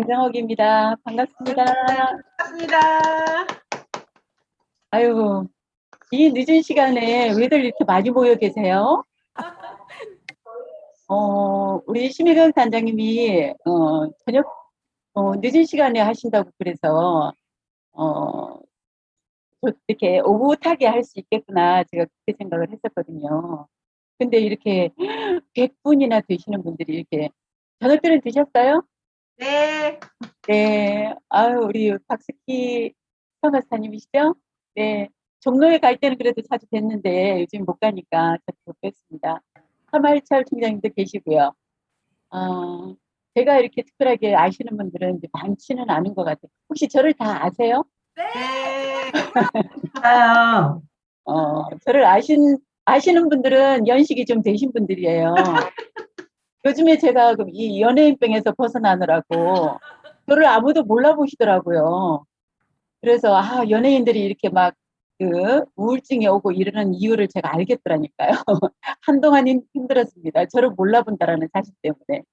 배정옥입니다. 반갑습니다. 반갑습니다. 아유, 이 늦은 시간에 왜들 이렇게 많이 모여 계세요? 우리 심혜경 단장님이 저녁 늦은 시간에 하신다고 그래서 어, 이렇게 오붓하게 할 수 있겠구나 제가 그렇게 생각을 했었거든요. 근데 이렇게 100분이나 되시는 분들이 이렇게 저녁들은 드셨어요? 네. 네. 아유, 우리 박스키 서마스타님이시죠? 네. 종로에 갈 때는 그래도 자주 뵀는데 요즘 못 가니까 자주 못 뵀습니다. 서마일철 총장님도 계시고요. 어, 제가 이렇게 특별하게 아시는 분들은 이제 많지는 않은 것 같아요. 혹시 저를 다 아세요? 네. 알아요. 저를 아시는 분들은 연식이 좀 되신 분들이에요. 요즘에 제가 이 연예인병에서 벗어나느라고 저를 아무도 몰라보시더라고요. 그래서 연예인들이 이렇게 막 우울증이 오고 이러는 이유를 제가 알겠더라니까요. 한동안 힘들었습니다. 저를 몰라본다라는 사실 때문에.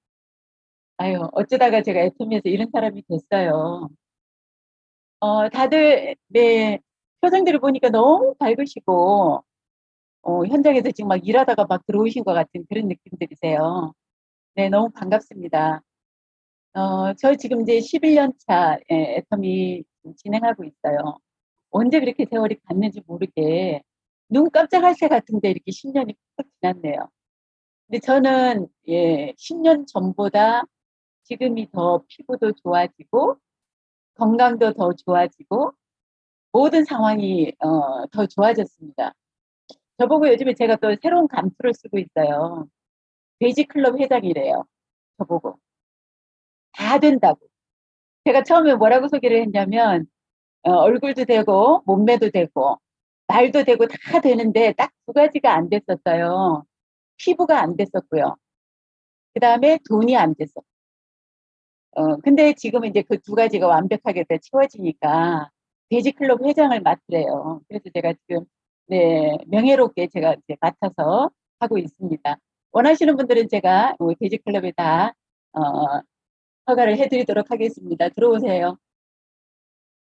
아유, 어쩌다가 제가 애터미에서 이런 사람이 됐어요. 다들 네, 표정들을 보니까 너무 밝으시고 현장에서 지금 막 일하다가 막 들어오신 것 같은 그런 느낌들이세요. 네, 너무 반갑습니다. 저 지금 이제 11년 차 애터미 진행하고 있어요. 언제 그렇게 세월이 갔는지 모르게 눈 깜짝할 새 같은데 이렇게 10년이 푹 지났네요. 근데 저는 10년 전보다 지금이 더 피부도 좋아지고 건강도 더 좋아지고 모든 상황이 더 좋아졌습니다. 저보고 요즘에 제가 또 새로운 감투를 쓰고 있어요. 돼지클럽 회장이래요. 저보고 다 된다고. 제가 처음에 뭐라고 소개를 했냐면 얼굴도 되고 몸매도 되고 말도 되고 다 되는데 딱 두 가지가 안 됐었어요. 피부가 안 됐었고요. 그 다음에 돈이 안 됐어. 근데 지금 이제 그 두 가지가 완벽하게 다 채워지니까 돼지클럽 회장을 맡으래요. 그래서 제가 지금 네, 명예롭게 제가 이제 맡아서 하고 있습니다. 원하시는 분들은 제가 돼지클럽에 다 어, 허가를 해드리도록 하겠습니다. 들어오세요.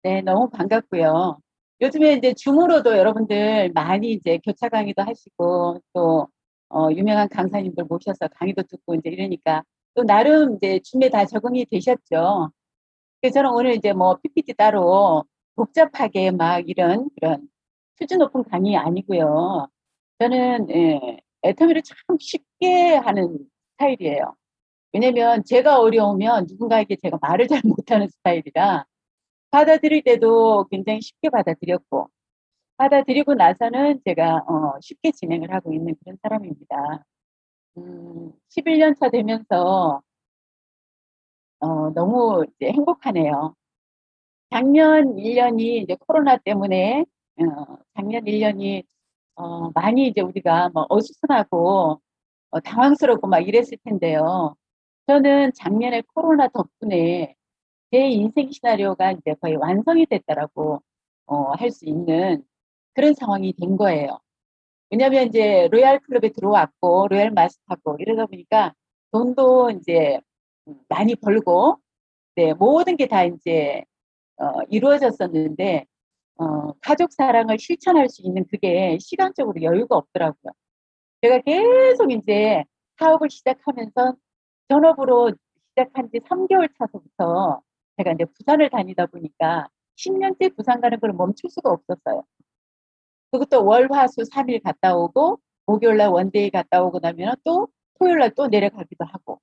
네, 너무 반갑고요. 요즘에 이제 줌으로도 여러분들 많이 이제 교차 강의도 하시고 또 유명한 강사님들 모셔서 강의도 듣고 이제 이러니까 또 나름 이제 줌에 다 적응이 되셨죠. 그래서 저는 오늘 이제 뭐 PPT 따로 복잡하게 막 이런 그런 수준 높은 강의 아니고요. 저는 애터미를 참 쉽게 하는 스타일이에요. 왜냐면 제가 어려우면 누군가에게 제가 말을 잘 못하는 스타일이라 받아들일 때도 굉장히 쉽게 받아들였고, 받아들이고 나서는 제가 쉽게 진행을 하고 있는 그런 사람입니다. 11년 차 되면서 너무 이제 행복하네요. 작년 1년이 이제 코로나 때문에 작년 1년이 많이 이제 우리가 뭐 어수선하고 당황스럽고 막 이랬을 텐데요. 저는 작년에 코로나 덕분에 제 인생 시나리오가 이제 거의 완성이 됐다라고 할 수 있는 그런 상황이 된 거예요. 왜냐하면 이제 로얄 클럽에 들어왔고 로얄 마스터고 이러다 보니까 돈도 이제 많이 벌고 네, 모든 게 다 이제 이루어졌었는데 가족 사랑을 실천할 수 있는 그게 시간적으로 여유가 없더라고요. 제가 계속 이제 사업을 시작하면서 전업으로 시작한 지 3개월 차서부터 제가 이제 부산을 다니다 보니까 10년째 부산 가는 걸 멈출 수가 없었어요. 그것도 월, 화, 수 3일 갔다 오고 목요일날 원데이 갔다 오고 나면 또 토요일날 또 내려가기도 하고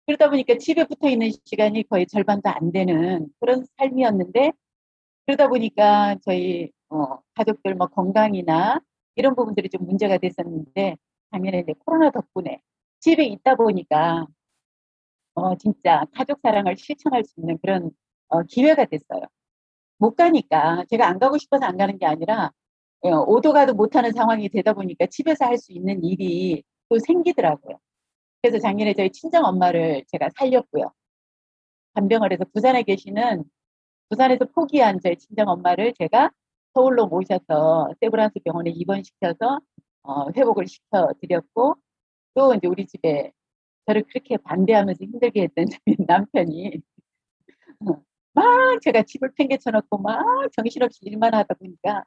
그러다 보니까 집에 붙어 있는 시간이 거의 절반도 안 되는 그런 삶이었는데 그러다 보니까 저희 가족들 뭐 건강이나 이런 부분들이 좀 문제가 됐었는데 작년에 이제 코로나 덕분에 집에 있다 보니까 진짜 가족 사랑을 실천할 수 있는 그런 기회가 됐어요. 못 가니까 제가 안 가고 싶어서 안 가는 게 아니라 오도 가도 못하는 상황이 되다 보니까 집에서 할 수 있는 일이 또 생기더라고요. 그래서 작년에 저희 친정 엄마를 제가 살렸고요. 간병을 해서 부산에 계시는 부산에서 포기한 저희 친정 엄마를 제가 서울로 모셔서 세브란스 병원에 입원시켜서 회복을 시켜드렸고 또 이제 우리 집에 저를 그렇게 반대하면서 힘들게 했던 저희 남편이 막 제가 집을 팽개쳐놓고 막 정신없이 일만 하다 보니까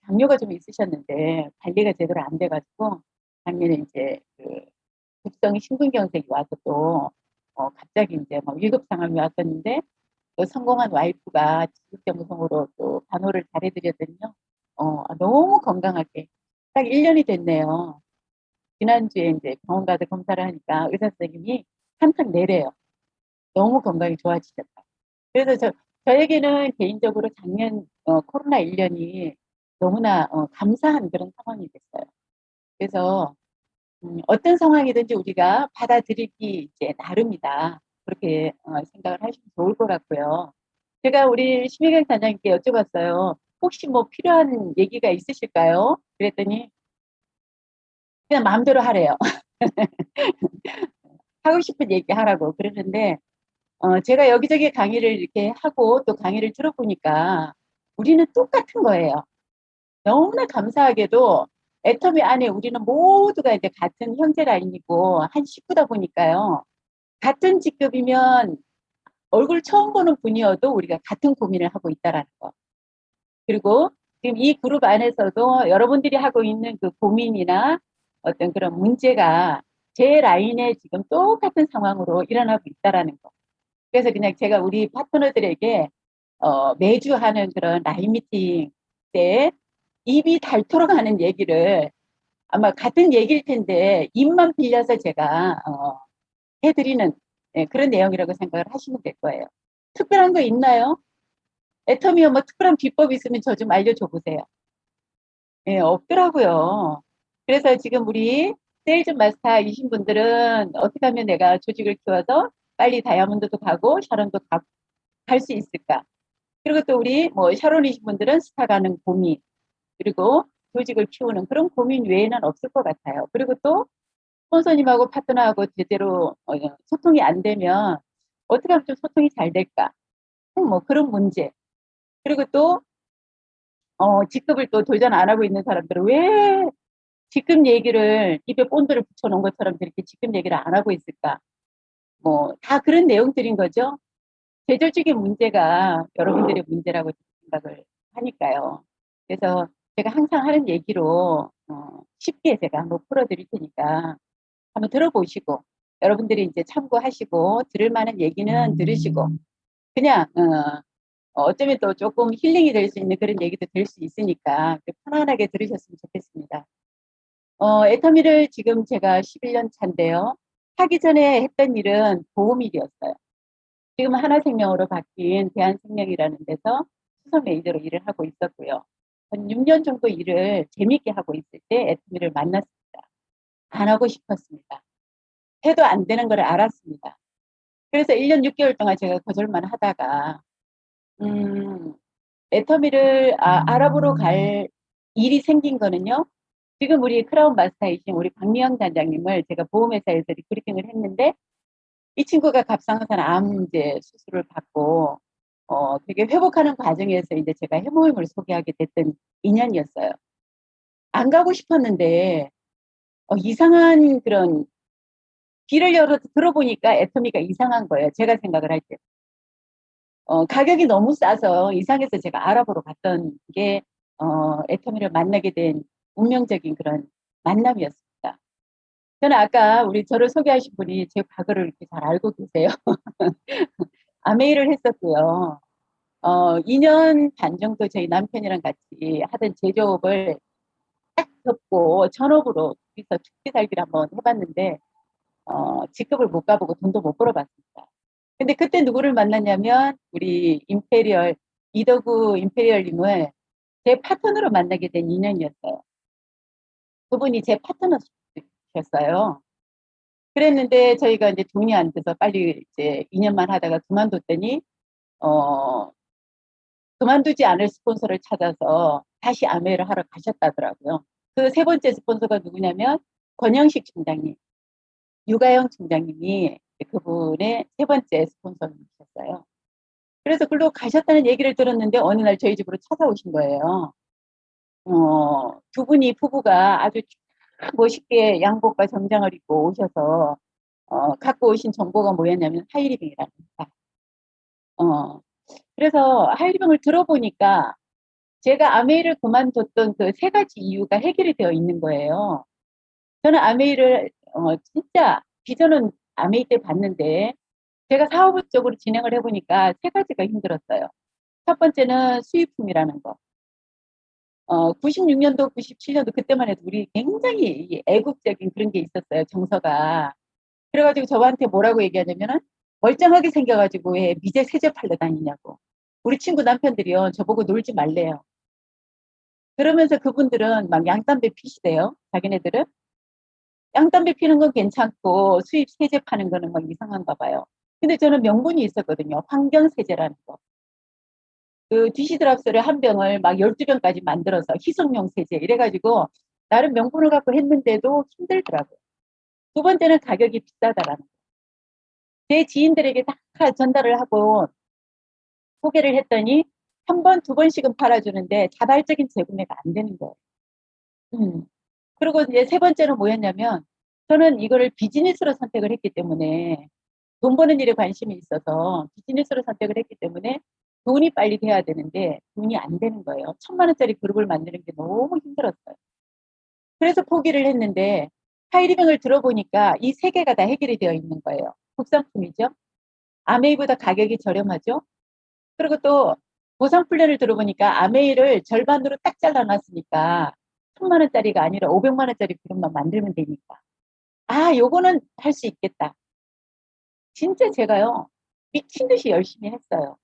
당뇨가 좀 있으셨는데 관리가 제대로 안 돼가지고 작년에 이제 그 급성 심근경색이 와서 또 갑자기 이제 막 위급 상황이 왔었는데 또 성공한 와이프가 지극정성으로 또 간호를 잘해드렸더니요. 너무 건강하게 딱 1년이 됐네요. 지난주에 이제 병원 가서 검사를 하니까 의사 선생님이 한턱 내래요. 너무 건강이 좋아지셨다. 그래서 저에게는 개인적으로 작년 코로나 1년이 너무나 감사한 그런 상황이 됐어요. 그래서 어떤 상황이든지 우리가 받아들이기 이제 나름이다. 그렇게 생각을 하시면 좋을 것 같고요. 제가 우리 심혜경 단장님께 여쭤봤어요. 혹시 뭐 필요한 얘기가 있으실까요? 그랬더니 그냥 마음대로 하래요. 하고 싶은 얘기 하라고 그러는데 제가 여기저기 강의를 이렇게 하고 또 강의를 들어보니까 우리는 똑같은 거예요. 너무나 감사하게도 애터미 안에 우리는 모두가 이제 같은 형제 라인이고 한 식구다 보니까요. 같은 직급이면 얼굴 처음 보는 분이어도 우리가 같은 고민을 하고 있다라는 거. 그리고 지금 이 그룹 안에서도 여러분들이 하고 있는 그 고민이나 어떤 그런 문제가 제 라인에 지금 똑같은 상황으로 일어나고 있다라는 거. 그래서 그냥 제가 우리 파트너들에게 매주 하는 그런 라인 미팅 때 입이 닳도록 하는 얘기를 아마 같은 얘기일 텐데 입만 빌려서 제가 해드리는 그런 내용이라고 생각을 하시면 될 거예요. 특별한 거 있나요? 애터미어 뭐 특별한 비법이 있으면 저 좀 알려줘 보세요. 예, 없더라고요. 그래서 지금 우리 세일즈 마스터이신 분들은 어떻게 하면 내가 조직을 키워서 빨리 다이아몬드도 가고 샤론도 가고 갈 수 있을까? 그리고 또 우리 뭐 샤론이신 분들은 스타 가는 고민 그리고 조직을 키우는 그런 고민 외에는 없을 것 같아요. 그리고 또 스폰서님하고 파트너하고 제대로 소통이 안 되면 어떻게 하면 좀 소통이 잘 될까? 뭐 그런 문제. 그리고 또 직급을 또 도전 안 하고 있는 사람들은 왜 직급 얘기를 입에 본드를 붙여놓은 것처럼 그렇게 직급 얘기를 안 하고 있을까? 뭐 다 그런 내용들인 거죠. 제절적인 문제가 여러분들의 문제라고 생각을 하니까요. 그래서 제가 항상 하는 얘기로 쉽게 제가 한번 풀어드릴 테니까 한번 들어보시고 여러분들이 이제 참고하시고 들을 만한 얘기는 들으시고 그냥 어쩌면 또 조금 힐링이 될 수 있는 그런 얘기도 될 수 있으니까 편안하게 들으셨으면 좋겠습니다. 애터미를 지금 제가 11년 차인데요. 하기 전에 했던 일은 보험일이었어요. 지금 하나생명으로 바뀐 대한생명이라는 데서 수석 매니저로 일을 하고 있었고요. 한 6년 정도 일을 재밌게 하고 있을 때 애터미를 만났습니다. 안 하고 싶었습니다. 해도 안 되는 걸 알았습니다. 그래서 1년 6개월 동안 제가 거절만 하다가 애터미를 알아보러 갈 일이 생긴 거는요. 지금 우리 크라운 마스터이신 우리 박미영 단장님을 제가 보험회사에서 리크루팅을 했는데 이 친구가 갑상선 암제 수술을 받고 되게 회복하는 과정에서 이제 제가 해모임을 소개하게 됐던 인연이었어요. 안 가고 싶었는데 이상한 그런 귀를 열어 들어보니까 애터미가 이상한 거예요. 제가 생각을 할 때. 가격이 너무 싸서 이상해서 제가 알아보러 갔던 게 애터미를 만나게 된 운명적인 그런 만남이었습니다. 저는 아까 우리 저를 소개하신 분이 제 과거를 이렇게 잘 알고 계세요. 아메이를 했었고요. 2년 반 정도 저희 남편이랑 같이 하던 제조업을 딱 접고 전업으로 둘이서 죽기 살기를 한번 해봤는데 직급을 못 가보고 돈도 못 벌어봤습니다. 근데 그때 누구를 만났냐면 우리 임페리얼 이더구 임페리얼님을 제 파트너로 만나게 된 인연이었어요. 그분이 제 파트너셨어요. 그랬는데 저희가 이제 돈이 안 돼서 빨리 이제 2년만 하다가 그만뒀더니 어, 그만두지 않을 스폰서를 찾아서 다시 아메를 하러 가셨다더라고요. 그 세 번째 스폰서가 누구냐면 권영식 총장님, 유가영 총장님이 그분의 세 번째 스폰서님이셨어요. 그래서 글로 가셨다는 얘기를 들었는데 어느 날 저희 집으로 찾아오신 거예요. 두 분이 부부가 아주 멋있게 양복과 정장을 입고 오셔서 갖고 오신 정보가 뭐였냐면 하이리빙이랍니다. 어, 그래서 하이리병을 들어보니까 제가 아메이를 그만뒀던 그 세 가지 이유가 해결이 되어 있는 거예요. 저는 아메이를 진짜 비전은 아메이 때 봤는데 제가 사업적으로 진행을 해보니까 세 가지가 힘들었어요. 첫 번째는 수익품이라는 거. 96년도, 97년도 그때만 해도 우리 굉장히 이 애국적인 그런 게 있었어요. 정서가. 그래가지고 저한테 뭐라고 얘기하냐면은 멀쩡하게 생겨가지고 왜 미제 세제 팔러 다니냐고. 우리 친구 남편들이요. 저보고 놀지 말래요. 그러면서 그분들은 막 양담배 피시대요. 자기네들은. 양담배 피는 건 괜찮고 수입 세제 파는 거는 막 이상한가 봐요. 근데 저는 명분이 있었거든요. 환경세제라는 거. 그 디시드랍스를 한 병을 막 12병까지 만들어서 희석용 세제 이래가지고 나름 명분을 갖고 했는데도 힘들더라고요. 두 번째는 가격이 비싸다라는 거. 제 지인들에게 다 전달을 하고 소개를 했더니 한 번, 두 번씩은 팔아주는데 자발적인 재구매가 안 되는 거예요. 음. 그리고 이제 세 번째는 뭐였냐면 저는 이거를 비즈니스로 선택을 했기 때문에 돈 버는 일에 관심이 있어서 비즈니스로 선택을 했기 때문에 돈이 빨리 돼야 되는데 돈이 안 되는 거예요. 1,000만 원짜리 그룹을 만드는 게 너무 힘들었어요. 그래서 포기를 했는데 하이리뱅을 들어보니까 이 세 개가 다 해결이 되어 있는 거예요. 국산품이죠. 아메이보다 가격이 저렴하죠. 그리고 또 보상 플랜을 들어보니까 아메이를 절반으로 딱 잘라놨으니까 1,000만 원짜리가 아니라 500만 원짜리 그룹만 만들면 되니까. 아, 요거는 할 수 있겠다. 진짜 제가요, 미친 듯이 열심히 했어요.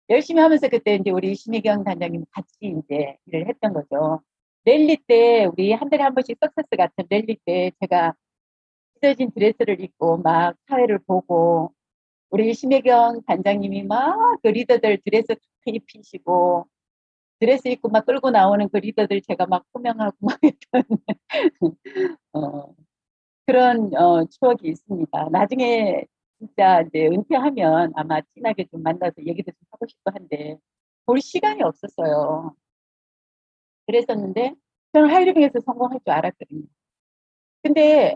열심히 하면서 그때 이제 우리 신혜경 단장님 같이 이제 일을 했던 거죠. 랠리 때, 우리 한 달에 한 번씩 석세스 같은 랠리 때 제가 찢어진 드레스를 입고 막 사회를 보고, 우리 신혜경 단장님이 막 그 리더들 드레스 탁 입히시고, 드레스 입고 막 끌고 나오는 그 리더들 제가 막 호명하고 막 했던, 어, 그런 추억이 있습니다. 나중에 진짜 이제 은퇴하면 아마 진하게 좀 만나서 얘기도 좀 하고 싶고 한데 볼 시간이 없었어요. 그랬었는데 저는 하이리빙에서 성공할 줄 알았거든요. 근데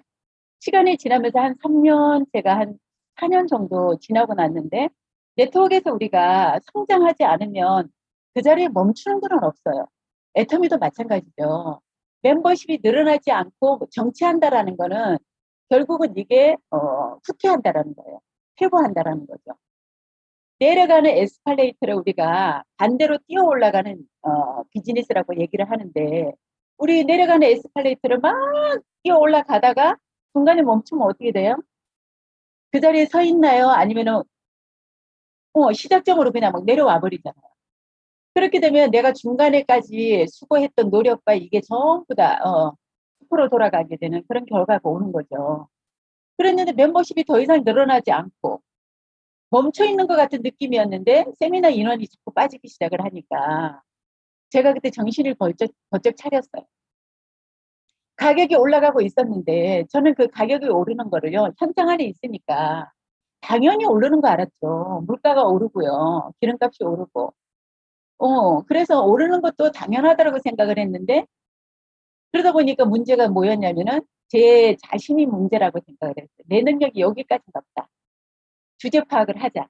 시간이 지나면서 한 3년, 제가 한 4년 정도 지나고 났는데 네트워크에서 우리가 성장하지 않으면 그 자리에 멈추는 건 없어요. 애터미도 마찬가지죠. 멤버십이 늘어나지 않고 정치한다라는 거는 결국은 이게 후퇴한다라는 거예요. 퇴보한다라는 거죠. 내려가는 에스컬레이터를 우리가 반대로 뛰어 올라가는 비즈니스라고 얘기를 하는데 우리 내려가는 에스컬레이터를 막 뛰어 올라가다가 중간에 멈추면 어떻게 돼요? 그 자리에 서 있나요? 아니면은 시작점으로 그냥 막 내려와 버리잖아요. 그렇게 되면 내가 중간에까지 수고했던 노력과 이게 전부 다 숲으로 돌아가게 되는 그런 결과가 오는 거죠. 그랬는데 멤버십이 더 이상 늘어나지 않고 멈춰 있는 것 같은 느낌이었는데 세미나 인원이 자꾸 빠지기 시작을 하니까 제가 그때 정신을 번쩍 차렸어요. 가격이 올라가고 있었는데 저는 그 가격이 오르는 거를요 현장 안에 있으니까 당연히 오르는 거 알았죠. 물가가 오르고요. 기름값이 오르고. 그래서 오르는 것도 당연하다고 생각을 했는데 그러다 보니까 문제가 뭐였냐면은 제 자신이 문제라고 생각을 했어요. 내 능력이 여기까지는 없다. 주제 파악을 하자.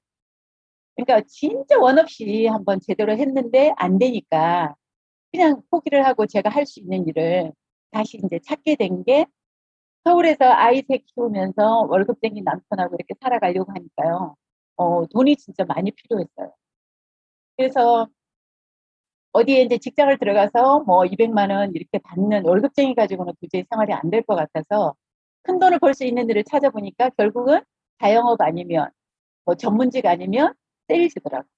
그러니까 진짜 원 없이 한번 제대로 했는데 안 되니까 그냥 포기를 하고 제가 할 수 있는 일을 다시 이제 찾게 된 게 서울에서 아이 셋 키우면서 월급쟁이 남편하고 이렇게 살아가려고 하니까요. 돈이 진짜 많이 필요했어요. 그래서 어디에 이제 직장을 들어가서 뭐 200만 원 이렇게 받는 월급쟁이 가지고는 도저히 생활이 안 될 것 같아서 큰 돈을 벌 수 있는 일을 찾아보니까 결국은 자영업 아니면 뭐 전문직 아니면 세일즈더라고요.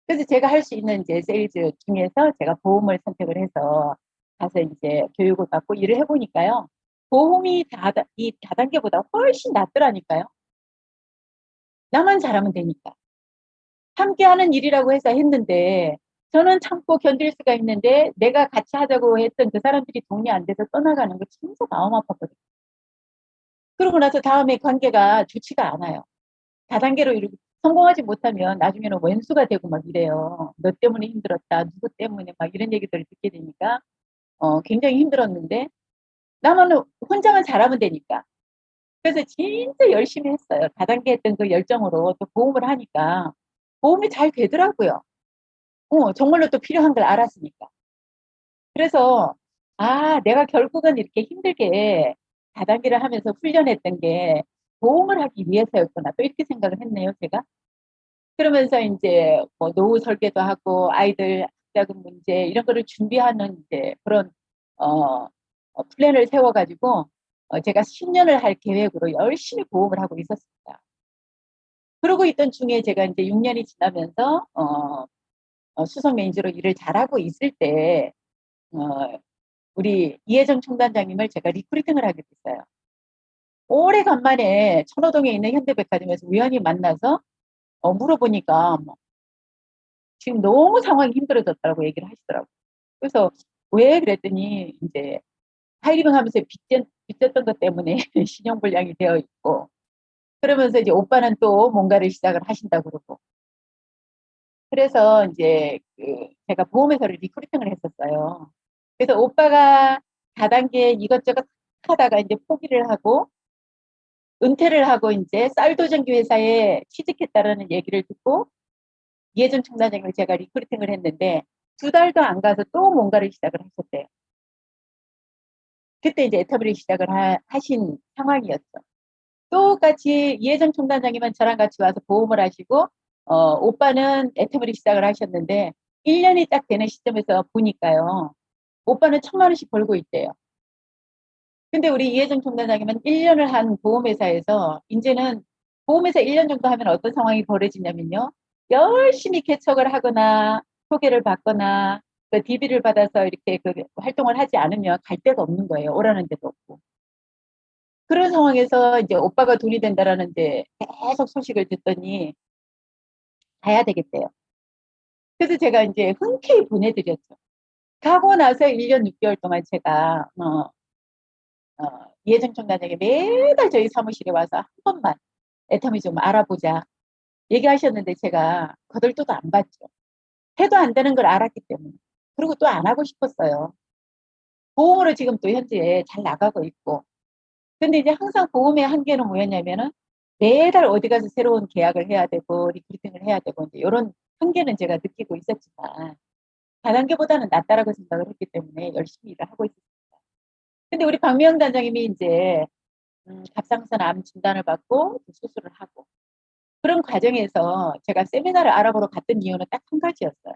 그래서 제가 할 수 있는 이제 세일즈 중에서 제가 보험을 선택을 해서 가서 이제 교육을 받고 일을 해보니까요. 보험이 이 다단계보다 훨씬 낫더라니까요. 나만 잘하면 되니까. 함께 하는 일이라고 해서 했는데 저는 참고 견딜 수가 있는데 내가 같이 하자고 했던 그 사람들이 동의 안 돼서 떠나가는 거 진짜 마음 아팠거든요. 그러고 나서 다음에 관계가 좋지가 않아요. 다단계로 이렇게 성공하지 못하면 나중에는 왼수가 되고 막 이래요. 너 때문에 힘들었다. 누구 때문에 막 이런 얘기들을 듣게 되니까 굉장히 힘들었는데 나만 혼자만 잘하면 되니까. 그래서 진짜 열심히 했어요. 다단계 했던 그 열정으로 또 보험을 하니까 보험이 잘 되더라고요. 정말로 또 필요한 걸 알았으니까. 그래서, 아, 내가 결국은 이렇게 힘들게 다단계를 하면서 훈련했던 게 보험을 하기 위해서였구나. 또 이렇게 생각을 했네요, 제가. 그러면서 이제 뭐 노후 설계도 하고 아이들 학자금 문제 이런 거를 준비하는 이제 그런 플랜을 세워가지고 제가 10년을 할 계획으로 열심히 보험을 하고 있었습니다. 그러고 있던 중에 제가 이제 6년이 지나면서 수석 매니저로 일을 잘하고 있을 때 어, 우리 이혜정 총단장님을 제가 리크루팅을 하게 됐어요. 오래간만에 천호동에 있는 현대백화점에서 우연히 만나서 물어보니까 뭐 지금 너무 상황이 힘들어졌다고 얘기를 하시더라고요. 그래서 왜 그랬더니 이제 하이리빙 하면서 빚졌던 것 때문에 신용불량이 되어 있고 그러면서 이제 오빠는 또 뭔가를 시작을 하신다고 그러고 그래서 이제 제가 보험회사를 리크루팅을 했었어요. 그래서 오빠가 다단계 이것저것 하다가 이제 포기를 하고 은퇴를 하고 이제 쌀도전기 회사에 취직했다라는 얘기를 듣고 이혜정 총단장님을 제가 리크루팅을 했는데 2달도 안 가서 또 뭔가를 시작을 하셨대요. 그때 이제 애터미를 시작을 하신 상황이었죠. 똑같이 이혜정 총단장님은 저랑 같이 와서 보험을 하시고 오빠는 애터미를 시작을 하셨는데 1년이 딱 되는 시점에서 보니까요. 오빠는 1,000만 원씩 벌고 있대요. 근데 우리 이혜정 총단장님은 1년을 한 보험회사에서 이제는 보험회사 1년 정도 하면 어떤 상황이 벌어지냐면요. 열심히 개척을 하거나 소개를 받거나 그 DB를 받아서 이렇게 그 활동을 하지 않으면 갈 데가 없는 거예요. 오라는 데도 없고. 그런 상황에서 이제 오빠가 돈이 된다라는 데 계속 소식을 듣더니 가야 되겠대요. 그래서 제가 이제 흔쾌히 보내드렸죠. 가고 나서 1년 6개월 동안 제가 이혜정 총단에게 매달 저희 사무실에 와서 한 번만 애터미 좀 알아보자 얘기하셨는데 제가 거들떠도 안 받죠. 해도 안 되는 걸 알았기 때문에. 그리고 또 안 하고 싶었어요. 보험으로 지금 또 현재 잘 나가고 있고. 근데 이제 항상 보험의 한계는 뭐였냐면은 매달 어디 가서 새로운 계약을 해야 되고 리크루팅을 해야 되고 이제 이런 한계는 제가 느끼고 있었지만 다단계보다는 낫다라고 생각을 했기 때문에 열심히 일을 하고 있습니다. 근데 우리 박미영 단장님이 이제 갑상선 암 진단을 받고 수술을 하고 그런 과정에서 제가 세미나를 알아보러 갔던 이유는 딱 한 가지였어요.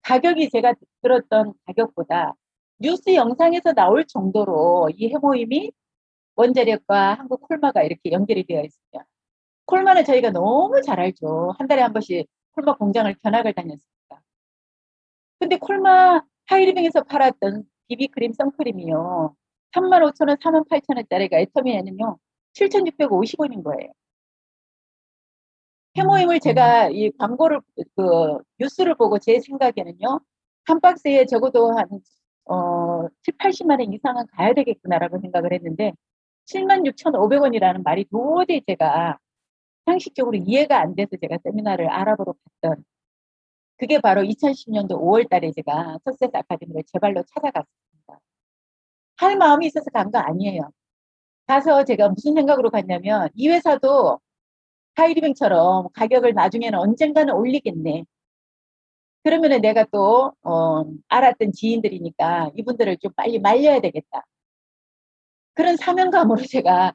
가격이 제가 들었던 가격보다 뉴스 영상에서 나올 정도로 이 해모임이 원자력과 한국 콜마가 이렇게 연결이 되어 있어요. 콜마는 저희가 너무 잘 알죠. 한 달에 한 번씩 콜마 공장을 견학을 다녔으니까. 근데 콜마 하이리빙에서 팔았던 비비크림 선크림이요. 35,000원, 48,000원짜리가 애터미에는요. 7,650원인 거예요. 해모임을 제가 이 광고를 그 뉴스를 보고 제 생각에는요. 한 박스에 적어도 한 7, 80만 원 이상은 가야 되겠구나라고 생각을 했는데 76,500원이라는 말이 도저히 제가 상식적으로 이해가 안 돼서 제가 세미나를 알아보러 갔던 그게 바로 2010년도 5월 달에 제가 석세스 아카데미를 제 발로 찾아갔습니다. 할 마음이 있어서 간 거 아니에요. 가서 제가 무슨 생각으로 갔냐면 이 회사도 하이리빙처럼 가격을 나중에는 언젠가는 올리겠네. 그러면은 내가 또 알았던 지인들이니까 이분들을 좀 빨리 말려야 되겠다. 그런 사명감으로 제가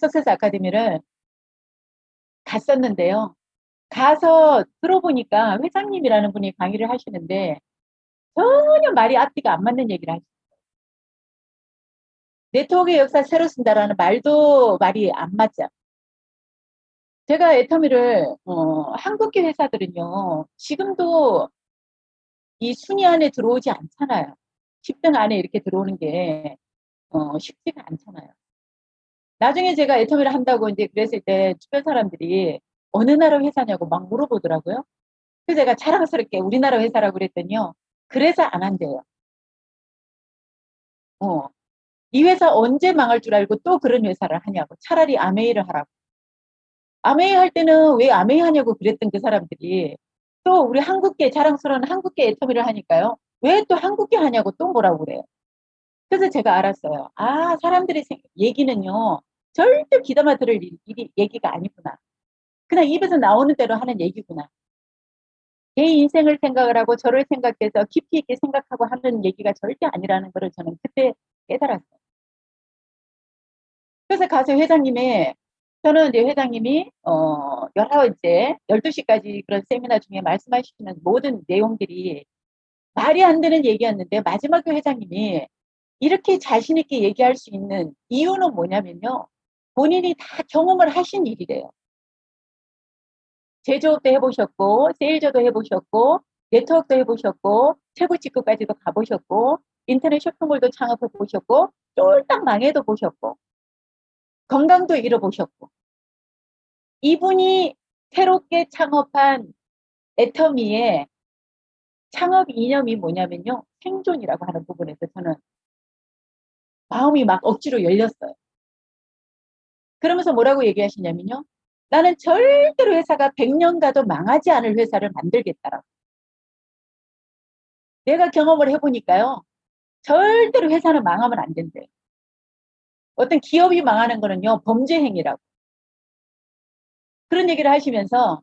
석세스 아카데미를 갔었는데요. 가서 들어보니까 회장님이라는 분이 강의를 하시는데 전혀 말이 앞뒤가 안 맞는 얘기를 하시죠. 네트워크의 역사 새로 쓴다라는 말도 말이 안 맞죠. 제가 애터미를 한국계 회사들은요. 지금도 이 순위 안에 들어오지 않잖아요. 10등 안에 이렇게 들어오는 게 쉽지가 않잖아요. 나중에 제가 애터미를 한다고 이제 그랬을 때 주변 사람들이 어느 나라 회사냐고 막 물어보더라고요. 그래서 제가 자랑스럽게 우리나라 회사라고 그랬더니요. 그래서 안 한대요. 어, 이 회사 언제 망할 줄 알고 또 그런 회사를 하냐고. 차라리 아메이를 하라고. 아메이 할 때는 왜 아메이 하냐고 그랬던 그 사람들이 또 우리 한국계 자랑스러운 한국계 애터미를 하니까요. 왜 또 한국계 하냐고 또 뭐라고 그래요. 그래서 제가 알았어요. 아, 사람들의 얘기는요. 절대 귀담아 들을 얘기가 아니구나. 그냥 입에서 나오는 대로 하는 얘기구나. 제 인생을 생각을 하고 저를 생각해서 깊이 있게 생각하고 하는 얘기가 절대 아니라는 것을 저는 그때 깨달았어요. 그래서 가서 회장님이, 저는 이제 회장님이, 11째, 12시까지 그런 세미나 중에 말씀하시는 모든 내용들이 말이 안 되는 얘기였는데, 마지막에 회장님이 이렇게 자신있게 얘기할 수 있는 이유는 뭐냐면요. 본인이 다 경험을 하신 일이래요. 제조업도 해보셨고, 세일즈도 해보셨고, 네트워크도 해보셨고, 최고 직급까지도 가보셨고, 인터넷 쇼핑몰도 창업해보셨고, 쫄딱 망해도 보셨고, 건강도 잃어보셨고, 이분이 새롭게 창업한 애터미의 창업 이념이 뭐냐면요. 생존이라고 하는 부분에서 저는 마음이 막 억지로 열렸어요. 그러면서 뭐라고 얘기하시냐면요. 나는 절대로 회사가 100년 가도 망하지 않을 회사를 만들겠다라고. 내가 경험을 해보니까요. 절대로 회사는 망하면 안 된대요. 어떤 기업이 망하는 거는요. 범죄 행위라고. 그런 얘기를 하시면서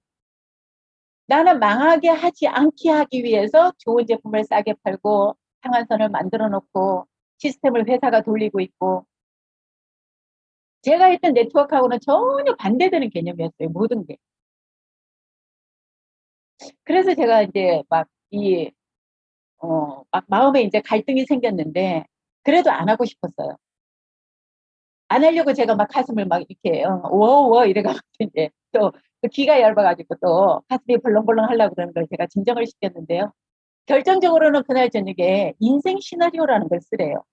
나는 망하게 하지 않게 하기 위해서 좋은 제품을 싸게 팔고 상한선을 만들어 놓고 시스템을 회사가 돌리고 있고 제가 했던 네트워크하고는 전혀 반대되는 개념이었어요. 모든 게. 그래서 제가 이제 막 마음에 이제 갈등이 생겼는데 그래도 안 하고 싶었어요. 안 하려고 제가 막 가슴을 막 이렇게 워워 이래가지고 이제 또 기가 얇아가지고 또 가슴이 벌렁벌렁 하려고 그러는 걸 제가 진정을 시켰는데요. 결정적으로는 그날 저녁에 인생 시나리오라는 걸 쓰래요.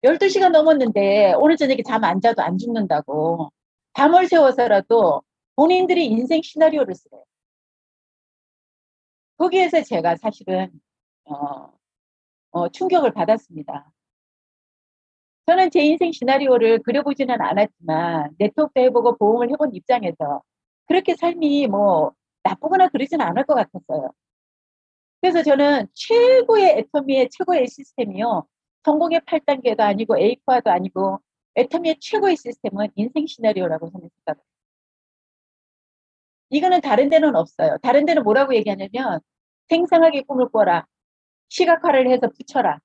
12시간 넘었는데 오늘 저녁에 잠 안 자도 안 죽는다고. 밤을 새워서라도 본인들이 인생 시나리오를 쓰래요. 거기에서 제가 사실은 어, 충격을 받았습니다. 저는 제 인생 시나리오를 그려보지는 않았지만 네트워크도 해보고 보험을 해본 입장에서 그렇게 삶이 뭐 나쁘거나 그러진 않을 것 같았어요. 그래서 저는 최고의 애터미의 최고의 시스템이요. 성공의 8단계도 아니고 A코아도 아니고 애터미의 최고의 시스템은 인생 시나리오라고 저는 생각해요. 이거는 다른 데는 없어요. 다른 데는 뭐라고 얘기하냐면 생생하게 꿈을 꿔라. 시각화를 해서 붙여라.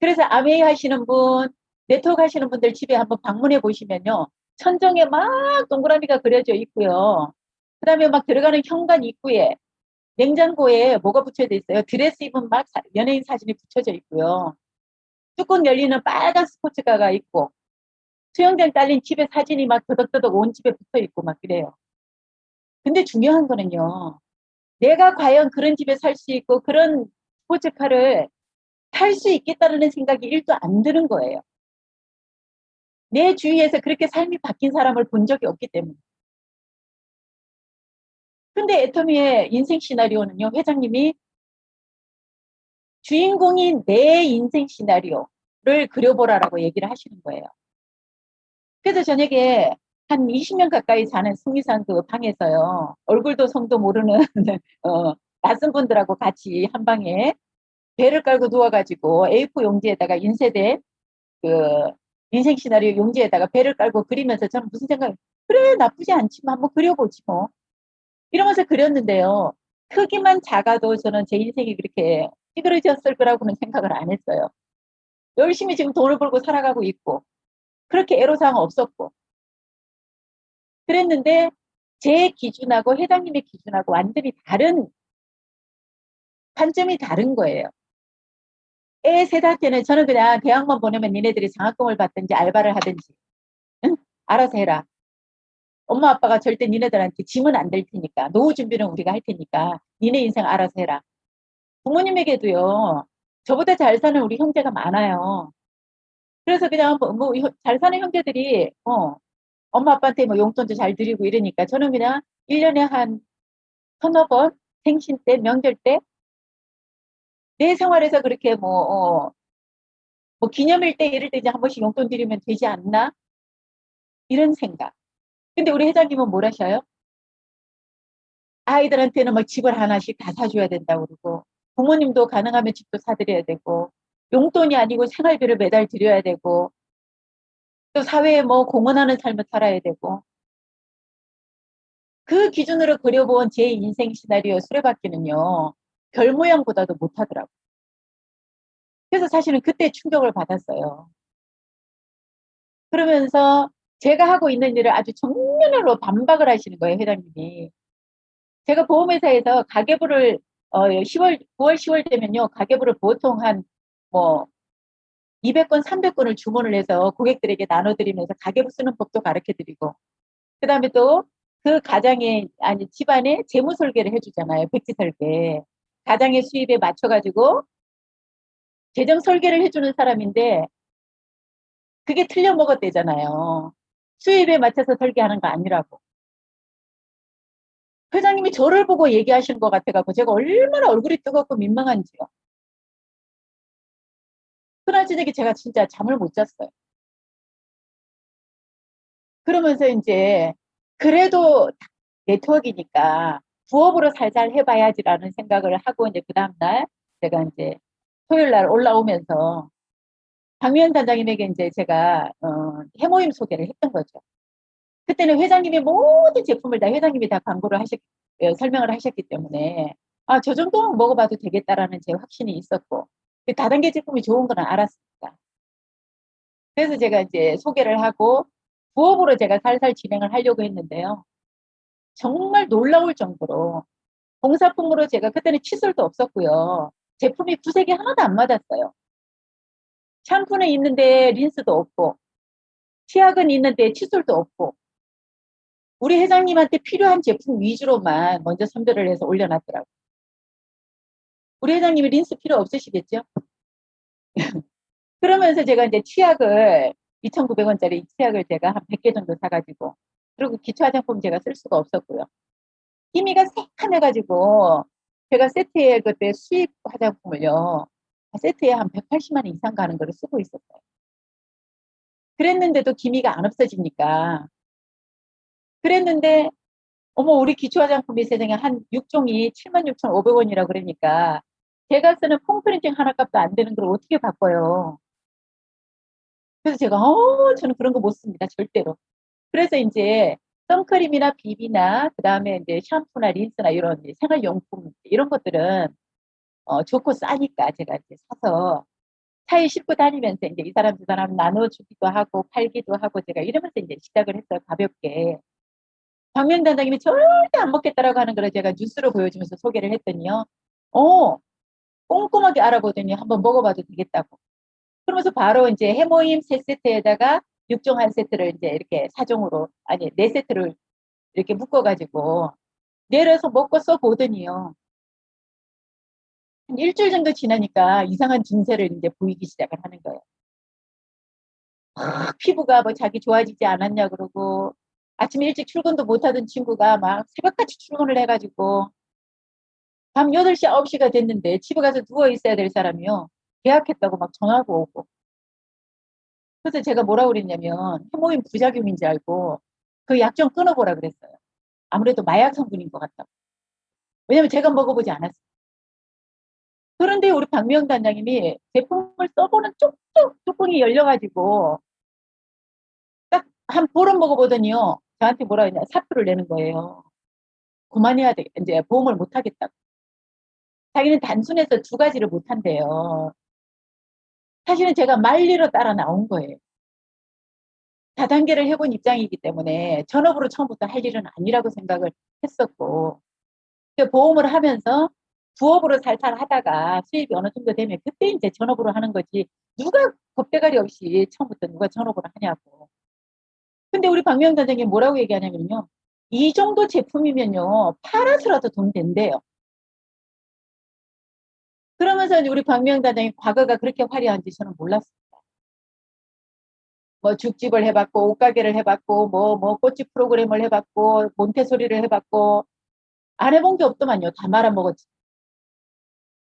그래서 아메이 하시는 분, 네트워크 하시는 분들 집에 한번 방문해 보시면요. 천정에 막 동그라미가 그려져 있고요. 그 다음에 막 들어가는 현관 입구에 냉장고에 뭐가 붙여져 있어요. 드레스 입은 막 연예인 사진이 붙여져 있고요. 뚜껑 열리는 빨간 스포츠카가 있고 수영장 딸린 집에 사진이 막 더덕더덕 온 집에 붙어 있고 막 그래요. 근데 중요한 거는요. 내가 과연 그런 집에 살 수 있고 그런 스포츠카를 탈 수 있겠다는 생각이 1도 안 드는 거예요. 내 주위에서 그렇게 삶이 바뀐 사람을 본 적이 없기 때문에. 근데 애터미의 인생 시나리오는요. 회장님이 주인공인 내 인생 시나리오를 그려보라라고 얘기를 하시는 거예요. 그래서 저녁에 한 20년 가까이 사는 승리산 그 방에서요. 얼굴도 성도 모르는 낯선 분들하고 같이 한 방에 배를 깔고 누워가지고 A4 용지에다가 인쇄된 그 인생 시나리오 용지에다가 배를 깔고 그리면서 저는 무슨 생각, 그래 나쁘지 않지만 한번 그려보지 뭐 이러면서 그렸는데요. 크기만 작아도 저는 제 인생이 그렇게 찌그러졌을 거라고는 생각을 안 했어요. 열심히 지금 돈을 벌고 살아가고 있고 그렇게 애로사항 없었고 그랬는데 제 기준하고 회장님의 기준하고 완전히 다른 관점이 다른 거예요. 애 셋한테는 저는 그냥 대학만 보내면 니네들이 장학금을 받든지 알바를 하든지 응? 알아서 해라. 엄마 아빠가 절대 니네들한테 짐은 안 될 테니까 노후 준비는 우리가 할 테니까 니네 인생 알아서 해라. 부모님에게도요. 저보다 잘 사는 우리 형제가 많아요. 그래서 그냥 잘 사는 형제들이 엄마 아빠한테 뭐 용돈도 잘 드리고 이러니까 저는 그냥 1년에 한 서너 번 생신 때 명절 때 내 생활에서 그렇게 뭐 기념일 때 이럴 때 이제 한 번씩 용돈 드리면 되지 않나? 이런 생각. 근데 우리 회장님은 뭘 하셔요? 아이들한테는 막 집을 하나씩 다 사줘야 된다고 그러고 부모님도 가능하면 집도 사드려야 되고 용돈이 아니고 생활비를 매달 드려야 되고 또 사회에 뭐 공헌하는 삶을 살아야 되고 그 기준으로 그려본 제 인생 시나리오 수레바퀴는요, 별 모양보다도 못하더라고요. 그래서 사실은 그때 충격을 받았어요. 그러면서 제가 하고 있는 일을 아주 정면으로 반박을 하시는 거예요, 회장님이. 제가 보험회사에서 가계부를 10월, 9월, 10월 되면요, 가계부를 보통 뭐 200건, 300건을 주문을 해서 고객들에게 나눠드리면서 가계부 쓰는 법도 가르쳐드리고, 그 다음에 또 그 가장의, 아니, 집안의 재무 설계를 해주잖아요. 백지 설계. 가장의 수입에 맞춰가지고 재정 설계를 해주는 사람인데, 그게 틀려 먹었대잖아요. 수입에 맞춰서 설계하는 거 아니라고. 회장님이 저를 보고 얘기하시는 것 같아가지고 제가 얼마나 얼굴이 뜨겁고 민망한지요. 그날 저녁에 제가 진짜 잠을 못 잤어요. 그러면서 이제 그래도 네트워크니까 부업으로 살살 해봐야지라는 생각을 하고 이제 그 다음날 제가 이제 토요일 날 올라오면서 박미연 단장님에게 이제 제가 해모임 소개를 했던 거죠. 그때는 회장님이 모든 제품을 다 회장님이 다 광고를 설명을 하셨기 때문에 아, 저 정도는 먹어봐도 되겠다라는 제 확신이 있었고 다단계 제품이 좋은 거는 알았습니다. 그래서 제가 이제 소개를 하고 부업으로 제가 살살 진행을 하려고 했는데요. 정말 놀라울 정도로 공사품으로 제가 그때는 칫솔도 없었고요. 제품이 구색이 하나도 안 맞았어요. 샴푸는 있는데 린스도 없고 치약은 있는데 칫솔도 없고 우리 회장님한테 필요한 제품 위주로만 먼저 선별을 해서 올려놨더라고요. 우리 회장님이 린스 필요 없으시겠죠? 그러면서 제가 이제 치약을 2,900원짜리 치약을 제가 한 100개 정도 사가지고 그리고 기초 화장품 제가 쓸 수가 없었고요. 기미가 새카매가지고 제가 세트에 그때 수입 화장품을요. 세트에 한 180만 원 이상 가는 거를 쓰고 있었어요. 그랬는데도 기미가 안 없어지니까. 그랬는데 어머 우리 기초 화장품이 세상에 한 6종이 76,500원이라고 그러니까 제가 쓰는 폼프린팅 하나 값도 안 되는 걸 어떻게 바꿔요. 그래서 제가 저는 그런 거 못 씁니다. 절대로. 그래서 이제 선크림이나 비비나 그다음에 이제 샴푸나 린스나 이런 생활용품 이런 것들은 좋고 싸니까 제가 이제 사서 차에 싣고 다니면서 이제 이 사람 저 사람 나눠주기도 하고 팔기도 하고 제가 이러면서 이제 시작을 했어요. 가볍게. 박명단장님이 절대 안 먹겠다라고 하는 걸 제가 뉴스로 보여주면서 소개를 했더니요. 어, 꼼꼼하게 알아보더니 한번 먹어봐도 되겠다고. 그러면서 바로 이제 해모임 세세트에다가 6종 한 세트를 이제 이렇게 4종으로, 아니, 4세트를 이렇게 묶어가지고 내려서 먹고 써보더니요. 한 일주일 정도 지나니까 이상한 증세를 이제 보이기 시작을 하는 거예요. 피부가 뭐 자기 좋아지지 않았냐 그러고 아침에 일찍 출근도 못하던 친구가 막 새벽같이 출근을 해가지고 밤 8시, 9시가 됐는데 집에 가서 누워 있어야 될 사람이요. 계약했다고 막 전화가 오고. 그래서 제가 뭐라고 그랬냐면 해모임 부작용인지 알고 그 약 좀 끊어보라 그랬어요. 아무래도 마약 성분인 것 같다고. 왜냐면 제가 먹어보지 않았어요. 그런데 우리 박미영 단장님이 제품을 써보는 쪽쪽 뚜껑이 열려가지고 딱 한 보름 먹어보더니요. 저한테 뭐라 했냐. 사표를 내는 거예요. 그만해야 돼. 이제 보험을 못 하겠다고. 자기는 단순해서 두 가지를 못 한대요. 사실은 제가 말리로 따라 나온 거예요. 다단계를 해본 입장이기 때문에 전업으로 처음부터 할 일은 아니라고 생각을 했었고 보험을 하면서 부업으로 살살 하다가 수입이 어느 정도 되면 그때 이제 전업으로 하는 거지 누가 겁대가리 없이 처음부터 누가 전업으로 하냐고. 근데 우리 박명 단장님 뭐라고 얘기하냐면요. 이 정도 제품이면요. 팔아서라도 돈 된대요. 그러면서 우리 박명 단장님 과거가 그렇게 화려한지 저는 몰랐어요. 뭐 죽집을 해봤고 옷가게를 해봤고 뭐 꽃집 프로그램을 해봤고 몬테소리를 해봤고 안 해본 게 없더만요. 다 말아먹었지.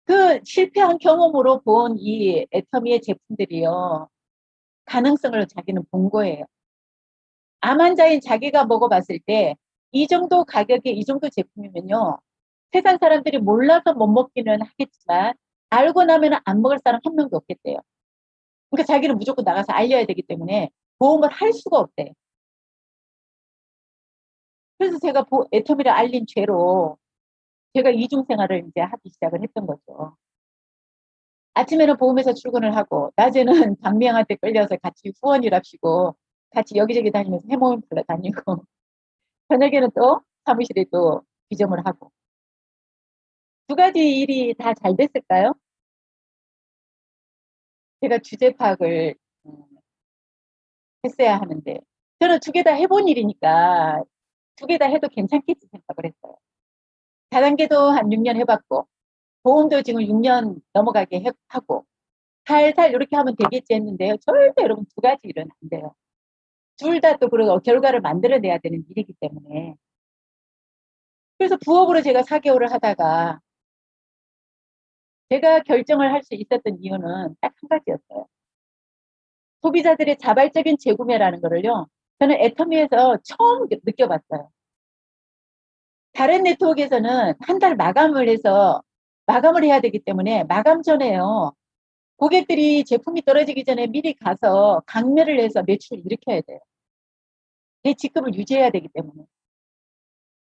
그 실패한 경험으로 본 이 애터미의 제품들이요. 가능성을 자기는 본 거예요. 암 환자인 자기가 먹어봤을 때 이 정도 가격에 이 정도 제품이면요. 세상 사람들이 몰라서 못 먹기는 하겠지만 알고 나면 안 먹을 사람 한 명도 없겠대요. 그러니까 자기는 무조건 나가서 알려야 되기 때문에 보험을 할 수가 없대요. 그래서 제가 애터미를 알린 죄로 제가 이중생활을 이제 하기 시작을 했던 거죠. 아침에는 보험회사 출근을 하고 낮에는 강미양한테 끌려서 같이 후원이랍시고 같이 여기저기 다니면서 해모임 불러 다니고 저녁에는 또 사무실에 또 비점을 하고 두 가지 일이 다 잘 됐을까요? 제가 주제 파악을 했어야 하는데 저는 두 개 다 해본 일이니까 두 개 다 해도 괜찮겠지 생각을 했어요. 다단계도 한 6년 해봤고 보험도 지금 6년 넘어가게 하고 살살 이렇게 하면 되겠지 했는데요. 절대 여러분 두 가지 일은 안 돼요. 둘 다 또 그리고 결과를 만들어내야 되는 일이기 때문에 그래서 부업으로 제가 4개월을 하다가 제가 결정을 할 수 있었던 이유는 딱 한 가지였어요. 소비자들의 자발적인 재구매라는 거를요. 저는 애터미에서 처음 느껴봤어요. 다른 네트워크에서는 한 달 마감을 해서 마감을 해야 되기 때문에 마감 전에요. 고객들이 제품이 떨어지기 전에 미리 가서 강매를 해서 매출을 일으켜야 돼요. 내 직급을 유지해야 되기 때문에.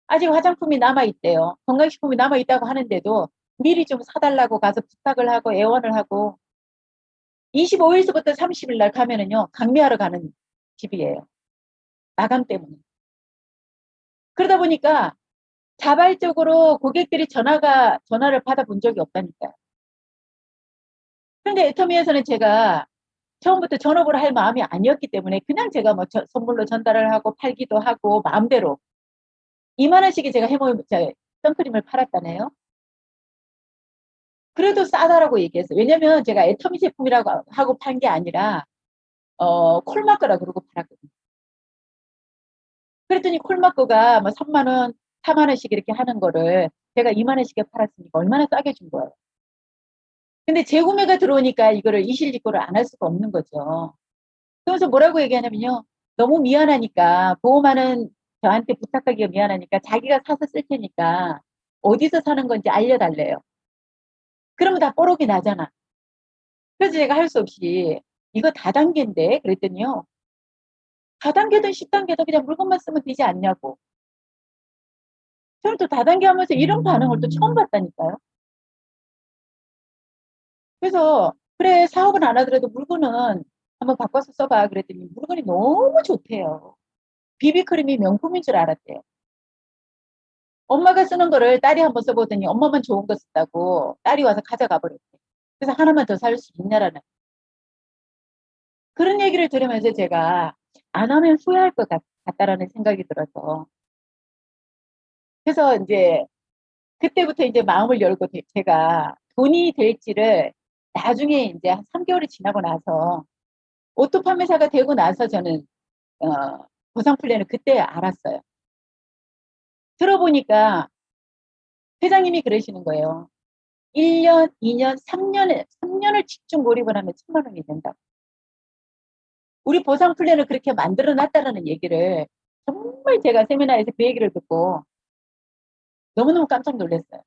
아직 화장품이 남아있대요. 건강식품이 남아있다고 하는데도 미리 좀 사달라고 가서 부탁을 하고 애원을 하고 25일서부터 30일 날 가면은요. 강매하러 가는 집이에요. 마감 때문에. 그러다 보니까 자발적으로 고객들이 전화를 받아본 적이 없다니까요. 그런데 애터미에서는 제가 처음부터 전업을 할 마음이 아니었기 때문에 그냥 제가 뭐 선물로 전달을 하고 팔기도 하고 마음대로 2만 원씩이 제가 해모임 선크림을 팔았다네요. 그래도 싸다라고 얘기했어요. 왜냐면 제가 애터미 제품이라고 하고 판 게 아니라 콜마커라 그러고 팔았거든요. 그랬더니 콜마커가 뭐 3만 원, 4만 원씩 이렇게 하는 거를 제가 2만 원씩에 팔았으니까 얼마나 싸게 준 거예요. 근데 재구매가 들어오니까 이거를 이실직고를 안 할 수가 없는 거죠. 그래서 뭐라고 얘기하냐면요. 너무 미안하니까 보험하는 저한테 부탁하기가 미안하니까 자기가 사서 쓸 테니까 어디서 사는 건지 알려달래요. 그러면 다 뽀록이 나잖아. 그래서 제가 할 수 없이 이거 다단계인데 그랬더니요. 다단계든 10단계든 그냥 물건만 쓰면 되지 않냐고. 저는 또 다단계 하면서 이런 반응을 또 처음 봤다니까요. 그래서 그래 사업은 안 하더라도 물건은 한번 바꿔서 써봐 그랬더니 물건이 너무 좋대요. 비비크림이 명품인 줄 알았대요. 엄마가 쓰는 거를 딸이 한번 써보더니 엄마만 좋은 거 쓴다고 딸이 와서 가져가 버렸대. 그래서 하나만 더 살 수 있냐라는 그런 얘기를 들으면서 제가 안 하면 후회할 것 같다라는 생각이 들어서 그래서 이제 그때부터 이제 마음을 열고 제가 돈이 될지를 나중에 이제 한 3개월이 지나고 나서 오토 판매사가 되고 나서 저는 보상 플랜을 그때 알았어요. 들어보니까 회장님이 그러시는 거예요. 1년, 2년, 3년을 집중 몰입을 하면 1,000만 원이 된다고. 우리 보상 플랜을 그렇게 만들어 놨다라는 얘기를 정말 제가 세미나에서 그 얘기를 듣고 너무너무 깜짝 놀랐어요.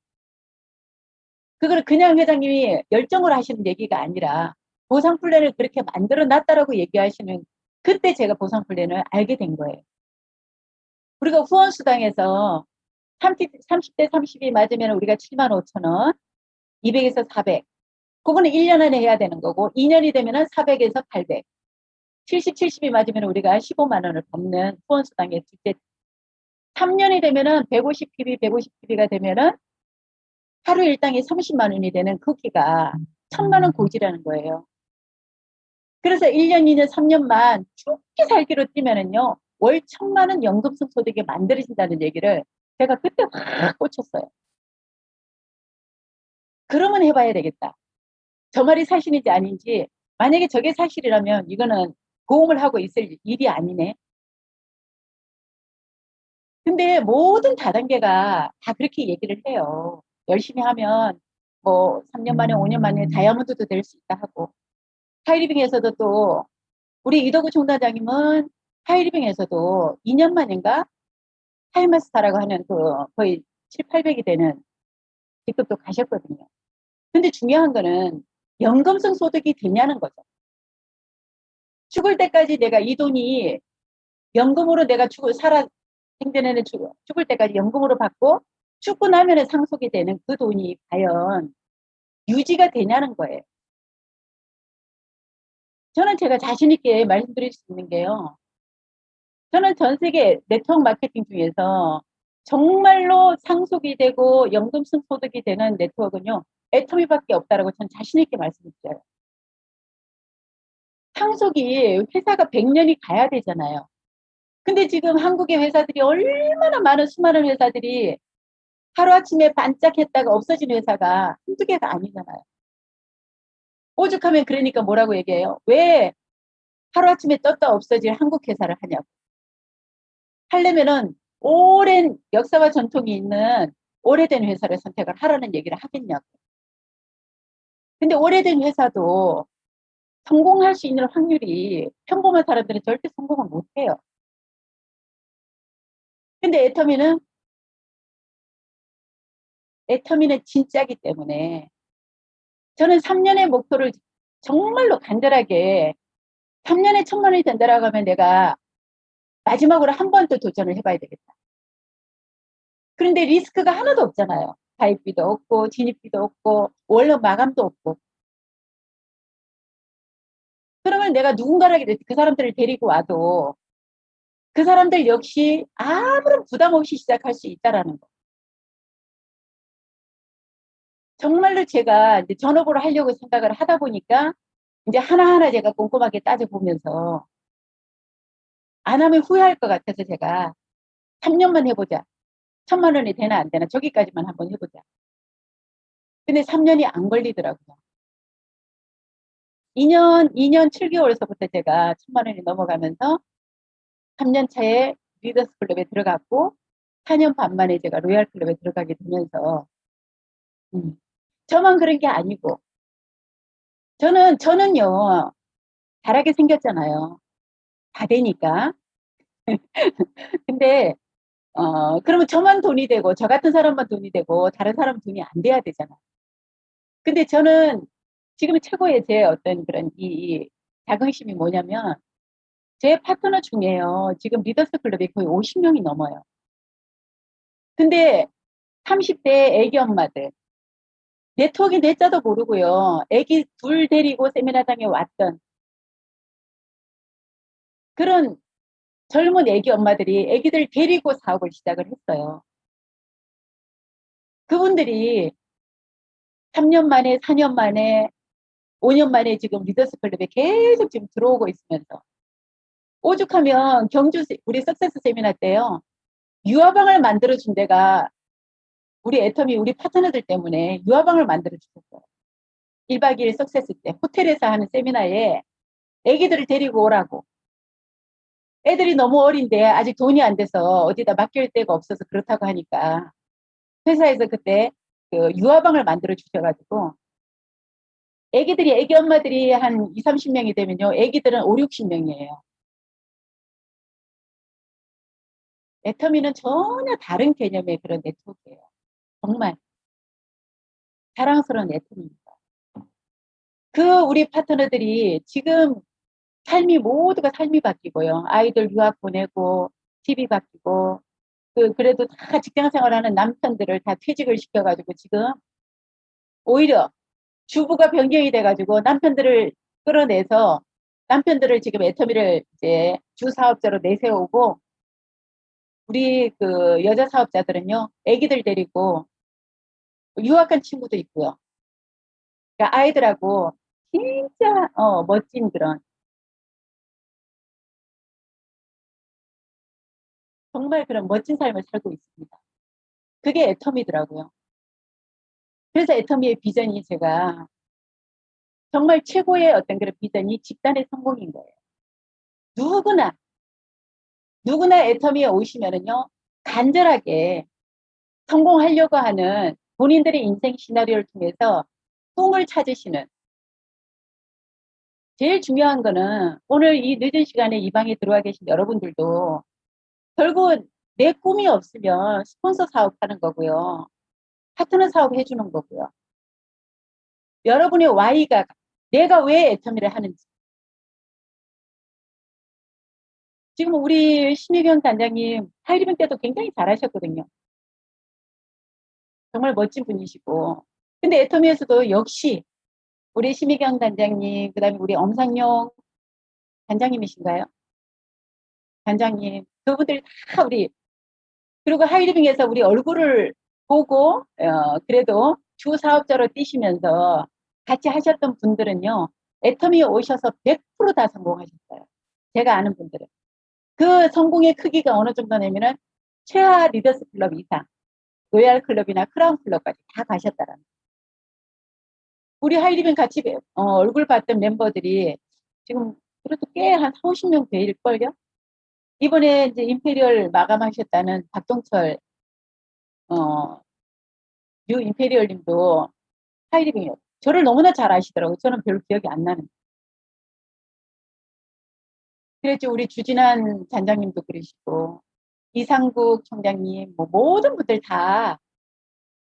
그걸 그냥 회장님이 열정으로 하시는 얘기가 아니라 보상 플랜을 그렇게 만들어 놨다라고 얘기하시는 그때 제가 보상 플랜을 알게 된 거예요. 우리가 후원수당에서 30대 30이 맞으면 우리가 7만 5천 원, 200에서 400. 그거는 1년 안에 해야 되는 거고 2년이 되면 400에서 800. 70, 70이 맞으면 우리가 15만 원을 받는 후원수당의 둘째 3년이 되면은 150PB, 150PB가 되면은 하루 일당이 30만 원이 되는 크기가 1,000만 원 고지라는 거예요. 그래서 1년, 2년, 3년만 죽기 살기로 뛰면은요, 월 1,000만 원 연금성 소득이 만들어진다는 얘기를 제가 그때 확 꽂혔어요. 그러면 해봐야 되겠다. 저 말이 사실인지 아닌지, 만약에 저게 사실이라면 이거는 보험을 하고 있을 일이 아니네. 근데 모든 다단계가 다 그렇게 얘기를 해요. 열심히 하면 뭐 3년 만에 5년 만에 다이아몬드도 될 수 있다 하고 하이리빙에서도 또 우리 이덕우 총단장님은 하이리빙에서도 2년 만인가 하이마스타라고 하는 그 거의 7, 800이 되는 직급도 가셨거든요. 근데 중요한 거는 연금성 소득이 되냐는 거죠. 죽을 때까지 내가 이 돈이 연금으로 내가 살아 생전에는 죽을 때까지 연금으로 받고 죽고 나면은 상속이 되는 그 돈이 과연 유지가 되냐는 거예요. 저는 제가 자신 있게 말씀드릴 수 있는 게요. 저는 전 세계 네트워크 마케팅 중에서 정말로 상속이 되고 연금성 소득이 되는 네트워크는요. 애터미밖에 없다라고 저는 자신 있게 말씀드려요. 상속이 회사가 100년이 가야 되잖아요. 근데 지금 한국의 회사들이 얼마나 많은 수많은 회사들이 하루아침에 반짝했다가 없어진 회사가 한두 개가 아니잖아요. 오죽하면 그러니까 뭐라고 얘기해요? 왜 하루아침에 떴다 없어질 한국 회사를 하냐고. 하려면은 오랜 역사와 전통이 있는 오래된 회사를 선택을 하라는 얘기를 하겠냐고. 근데 오래된 회사도 성공할 수 있는 확률이 평범한 사람들은 절대 성공을 못해요. 근데 애터미는 진짜기 때문에 저는 3년의 목표를 정말로 간절하게 3년에 1,000만 원이 된다라고 하면 내가 마지막으로 한 번 더 도전을 해봐야 되겠다. 그런데 리스크가 하나도 없잖아요. 가입비도 없고 진입비도 없고 원료 마감도 없고. 그러면 내가 누군가를 그 사람들을 데리고 와도 그 사람들 역시 아무런 부담 없이 시작할 수 있다라는 거. 정말로 제가 이제 전업으로 하려고 생각을 하다 보니까 이제 하나하나 제가 꼼꼼하게 따져보면서 안 하면 후회할 것 같아서 제가 3년만 해보자. 1,000만 원이 되나 안 되나 저기까지만 한번 해보자. 근데 3년이 안 걸리더라고요. 2년 7개월서부터 제가 1,000만 원이 넘어가면서 3년 차에 리더스 클럽에 들어갔고 4년 반 만에 제가 로얄 클럽에 들어가게 되면서 저만 그런 게 아니고 저는요 잘하게 생겼잖아요. 다 되니까. 근데 그러면 저만 돈이 되고 저 같은 사람만 돈이 되고 다른 사람 돈이 안 돼야 되잖아요. 근데 저는 지금 최고의 제 어떤 그런 이 자긍심이 뭐냐면 제 파트너 중에요. 지금 리더스 클럽이 거의 50명이 넘어요. 근데 30대 애기 엄마들 네트워크 넷자도 모르고요. 애기 둘 데리고 세미나장에 왔던 그런 젊은 애기 엄마들이 애기들 데리고 사업을 시작을 했어요. 그분들이 3년 만에, 4년 만에, 5년 만에 지금 리더스 클럽에 계속 지금 들어오고 있으면서 오죽하면 경주 우리 석세스 세미나 때요. 유아방을 만들어준 데가 우리 애터미 우리 파트너들 때문에 유아방을 만들어 주셨어요. 1박 2일 석세스 때 호텔에서 하는 세미나에 애기들을 데리고 오라고. 애들이 너무 어린데 아직 돈이 안 돼서 어디다 맡길 데가 없어서 그렇다고 하니까 회사에서 그때 그 유아방을 만들어 주셔가지고 애기 엄마들이 한 2, 30명이 되면요. 애기들은 5, 60명이에요. 애터미는 전혀 다른 개념의 그런 네트워크예요. 정말 자랑스러운 애터미입니다. 그 우리 파트너들이 지금 삶이 모두가 삶이 바뀌고요. 아이들 유학 보내고 집이 바뀌고 그래도 다 직장 생활하는 남편들을 다 퇴직을 시켜가지고 지금 오히려 주부가 변경이 돼가지고 남편들을 끌어내서 남편들을 지금 애터미를 이제 주 사업자로 내세우고 우리 그 여자 사업자들은요 아기들 데리고 유학한 친구도 있고요. 그러니까 아이들하고 진짜 멋진 그런 정말 그런 멋진 삶을 살고 있습니다. 그게 애터미더라고요. 그래서 애터미의 비전이 제가 정말 최고의 어떤 그런 비전이 집단의 성공인 거예요. 누구나 애터미에 오시면은요 간절하게 성공하려고 하는 본인들의 인생 시나리오를 통해서 꿈을 찾으시는 제일 중요한 거는 오늘 이 늦은 시간에 이 방에 들어와 계신 여러분들도 결국은 내 꿈이 없으면 스폰서 사업하는 거고요. 파트너 사업 해주는 거고요. 여러분의 Y가 내가 왜 애터미를 하는지 지금 우리 신혜경 단장님 하이리빙 때도 굉장히 잘하셨거든요. 정말 멋진 분이시고. 근데 애터미에서도 역시 우리 심희경 단장님, 그다음에 우리 엄상용 단장님이신가요? 단장님, 그분들 다 우리, 그리고 하이리빙에서 우리 얼굴을 보고, 그래도 주 사업자로 뛰시면서 같이 하셨던 분들은요, 애터미에 오셔서 100%다 성공하셨어요. 제가 아는 분들은. 그 성공의 크기가 어느 정도냐면은, 최하 리더스 클럽 이상, 로얄 클럽이나 크라운 클럽까지 다 가셨다라는. 우리 하이리빙 같이 얼굴 봤던 멤버들이 지금 그래도 꽤 한 4, 50명 될걸요? 이번에 이제 임페리얼 마감하셨다는 박동철, 어, 뉴 임페리얼 님도 하이리빙이요. 저를 너무나 잘 아시더라고요. 저는 별로 기억이 안 나는. 그랬죠. 우리 주진한 단장님도 그러시고, 이상국 총장님, 뭐 모든 분들 다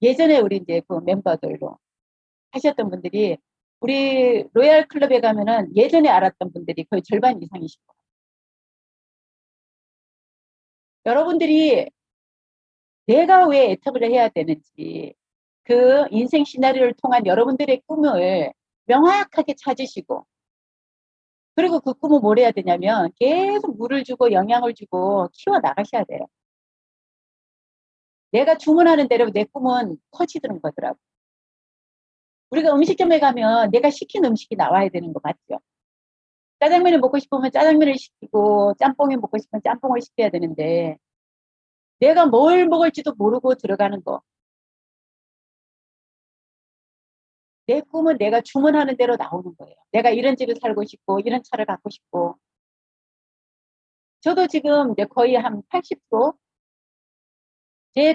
예전에 우리 이제 그 멤버들로 하셨던 분들이 우리 로얄 클럽에 가면은 예전에 알았던 분들이 거의 절반 이상이시고. 여러분들이 내가 왜 애터미를 해야 되는지 그 인생 시나리오를 통한 여러분들의 꿈을 명확하게 찾으시고 그리고 그 꿈을 뭘 해야 되냐면 계속 물을 주고 영양을 주고 키워 나가셔야 돼요. 내가 주문하는 대로 내 꿈은 커지는 거더라고. 우리가 음식점에 가면 내가 시킨 음식이 나와야 되는 거 맞죠? 짜장면을 먹고 싶으면 짜장면을 시키고 짬뽕이 먹고 싶으면 짬뽕을 시켜야 되는데 내가 뭘 먹을지도 모르고 들어가는 거. 내 꿈은 내가 주문하는 대로 나오는 거예요. 내가 이런 집에 살고 싶고 이런 차를 갖고 싶고 저도 지금 이제 거의 한 80%제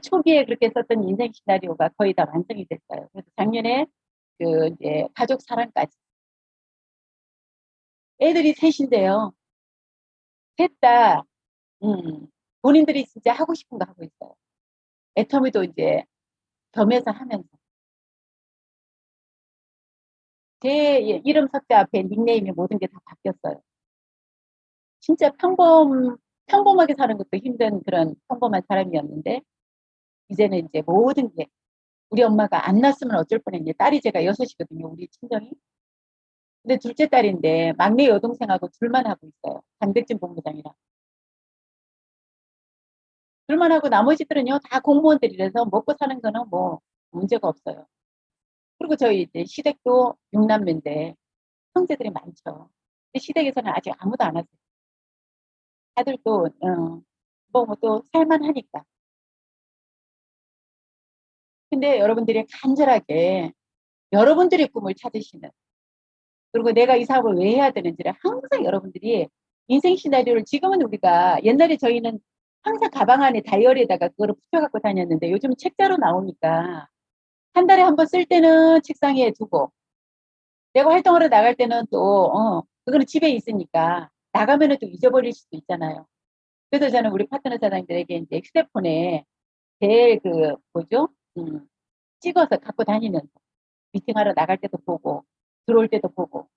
초기에 그렇게 썼던 인생 시나리오가 거의 다 완성이 됐어요. 그래서 작년에 그 이제 가족 사랑까지 애들이 셋인데요. 셋 다 본인들이 진짜 하고 싶은 거 하고 있어요. 애터미도 이제 겸해서 하면서 제 이름 석자 앞에 닉네임이 모든 게 다 바뀌었어요. 진짜 평범하게 사는 것도 힘든 그런 평범한 사람이었는데 이제는 이제 모든 게 우리 엄마가 안 낳았으면 어쩔 뻔했니 딸이 제가 여섯이거든요. 우리 친정이. 근데 둘째 딸인데 막내 여동생하고 둘만 하고 있어요. 당백진 본부장이랑. 둘만 하고 나머지들은요 다 공무원들이라서 먹고 사는 거는 뭐 문제가 없어요. 그리고 저희 이제 시댁도 6남매인데 형제들이 많죠. 근데 시댁에서는 아직 아무도 안 왔어요. 다들 또 뭐또 살만하니까. 근데 여러분들이 간절하게 여러분들의 꿈을 찾으시는 그리고 내가 이 사업을 왜 해야 되는지를 항상 여러분들이 인생 시나리오를 지금은 우리가 옛날에 저희는 항상 가방 안에 다이어리에다가 그거를 붙여갖고 다녔는데 요즘 책자로 나오니까 한 달에 한 번 쓸 때는 책상에 두고 내가 활동하러 나갈 때는 또 그거는 집에 있으니까 나가면은 또 잊어버릴 수도 있잖아요. 그래서 저는 우리 파트너 사장들에게 이제 휴대폰에 제일 그 뭐죠? 찍어서 갖고 다니면서 미팅하러 나갈 때도 보고 들어올 때도 보고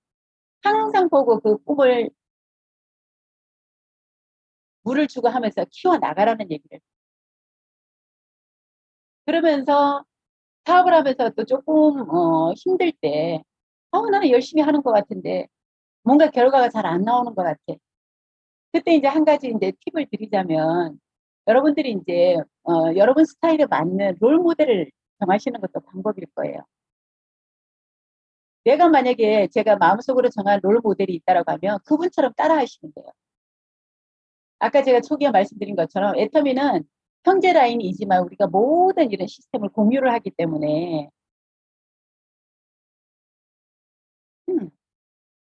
항상 보고 그 꿈을 물을 주고 하면서 키워 나가라는 얘기를. 그러면서 사업을 하면서 또 조금 힘들 때 나는 열심히 하는 것 같은데 뭔가 결과가 잘 안 나오는 것 같아. 그때 이제 한 가지 이제 팁을 드리자면 여러분들이 이제 여러분 스타일에 맞는 롤 모델을 정하시는 것도 방법일 거예요. 내가 만약에 제가 마음속으로 정한 롤 모델이 있다라고 하면 그분처럼 따라 하시면 돼요. 아까 제가 초기에 말씀드린 것처럼 애터미는 형제 라인이지만 우리가 모든 이런 시스템을 공유를 하기 때문에 음,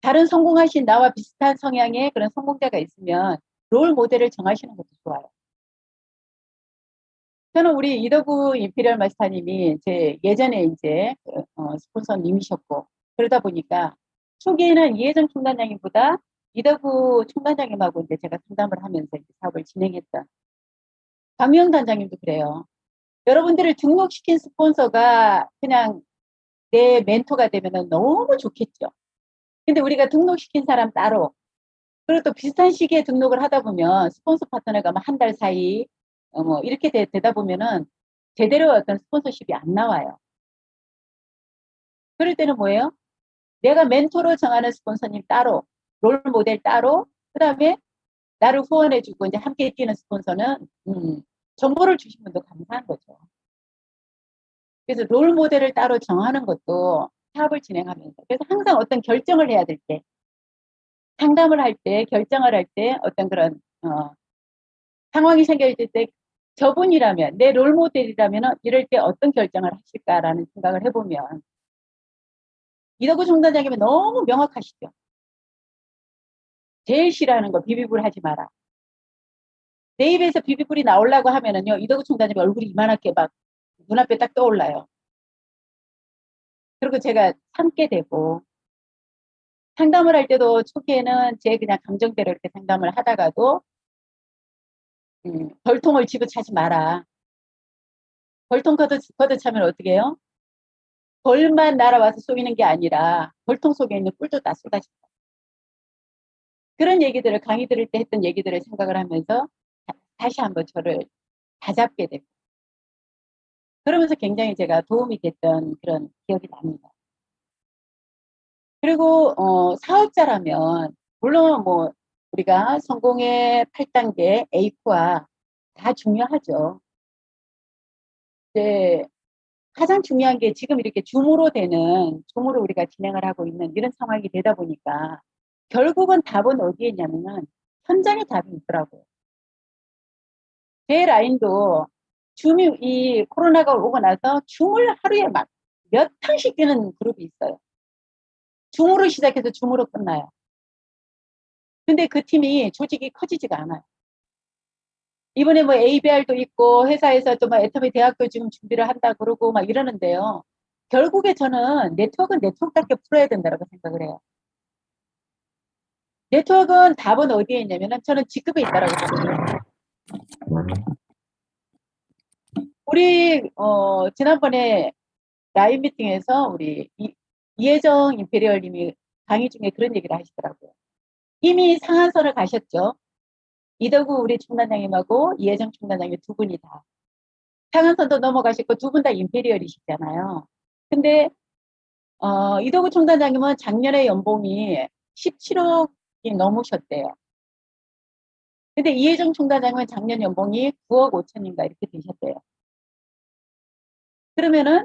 다른 성공하신 나와 비슷한 성향의 그런 성공자가 있으면 롤 모델을 정하시는 것도 좋아요. 저는 우리 이덕우 임피리얼 마스터님이 제 예전에 이제 스폰서님이셨고 그러다 보니까 초기에는 이혜정 총단장님보다 이덕우 총단장님하고 이제 제가 상담을 하면서 이제 사업을 진행했던 박명 단장님도 그래요. 여러분들을 등록시킨 스폰서가 그냥 내 멘토가 되면 너무 좋겠죠. 근데 우리가 등록시킨 사람 따로 그리고 또 비슷한 시기에 등록을 하다 보면 스폰서 파트너가 한 달 사이 뭐 이렇게 되다 보면은 제대로 어떤 스폰서십이 안 나와요. 그럴 때는 뭐예요? 내가 멘토로 정하는 스폰서님 따로, 롤 모델 따로, 그 다음에 나를 후원해주고 이제 함께 뛰는 스폰서는 정보를 주신 분도 감사한 거죠. 그래서 롤 모델을 따로 정하는 것도 사업을 진행하면서 그래서 항상 어떤 결정을 해야 될 때, 상담을 할 때, 결정을 할 때 어떤 그런 상황이 생겼을 때 저분이라면 내 롤 모델이라면 이럴 때 어떤 결정을 하실까라는 생각을 해보면 이덕우 총단장님은 너무 명확하시죠. 제일 싫어하는 거 비비불 하지 마라. 내 입에서 비비불이 나오려고 하면은요 이덕우 총단장님 얼굴이 이만하게 막 눈앞에 딱 떠올라요. 그리고 제가 참게 되고 상담을 할 때도 초기에는 제 그냥 감정대로 이렇게 상담을 하다가도 벌통을 지불하지 마라. 벌통 걷어차면 어떻게 해요? 벌만 날아와서 쏘이는 게 아니라 벌통 속에 있는 꿀도 다 쏟아진다. 그런 얘기들을 강의 들을 때 했던 얘기들을 생각을 하면서 다시 한번 저를 다잡게 되고 그러면서 굉장히 제가 도움이 됐던 그런 기억이 납니다. 그리고 사업자라면 물론 뭐 우리가 성공의 8단계 A과 다 중요하죠. 네, 가장 중요한 게 지금 이렇게 줌으로 우리가 진행을 하고 있는 이런 상황이 되다 보니까 결국은 답은 어디에 있냐면은 현장에 답이 있더라고요. 제 라인도 이 코로나가 오고 나서 줌을 하루에 막 몇 탕씩 뛰는 그룹이 있어요. 줌으로 시작해서 줌으로 끝나요. 근데 그 팀이 조직이 커지지가 않아요. 이번에 뭐 ABR도 있고 회사에서 또 막 애터미 대학도 지금 준비를 한다 그러고 막 이러는데요. 결국에 저는 네트워크는 네트워크답게 풀어야 된다고 생각을 해요. 네트워크는 답은 어디에 있냐면은 저는 직급에 있다라고 보거든요. 우리 지난번에 라이브 미팅에서 우리 이혜정 임페리얼님이 강의 중에 그런 얘기를 하시더라고요. 이미 상한선을 가셨죠. 이덕우 우리 총단장님하고 이혜정 총단장님 두 분이 다 상한선도 넘어가셨고 두 분 다 임페리얼이시잖아요. 근데 이덕우 총단장님은 작년에 연봉이 17억이 넘으셨대요. 근데 이혜정 총단장님은 작년 연봉이 9억 5천인가 이렇게 되셨대요. 그러면은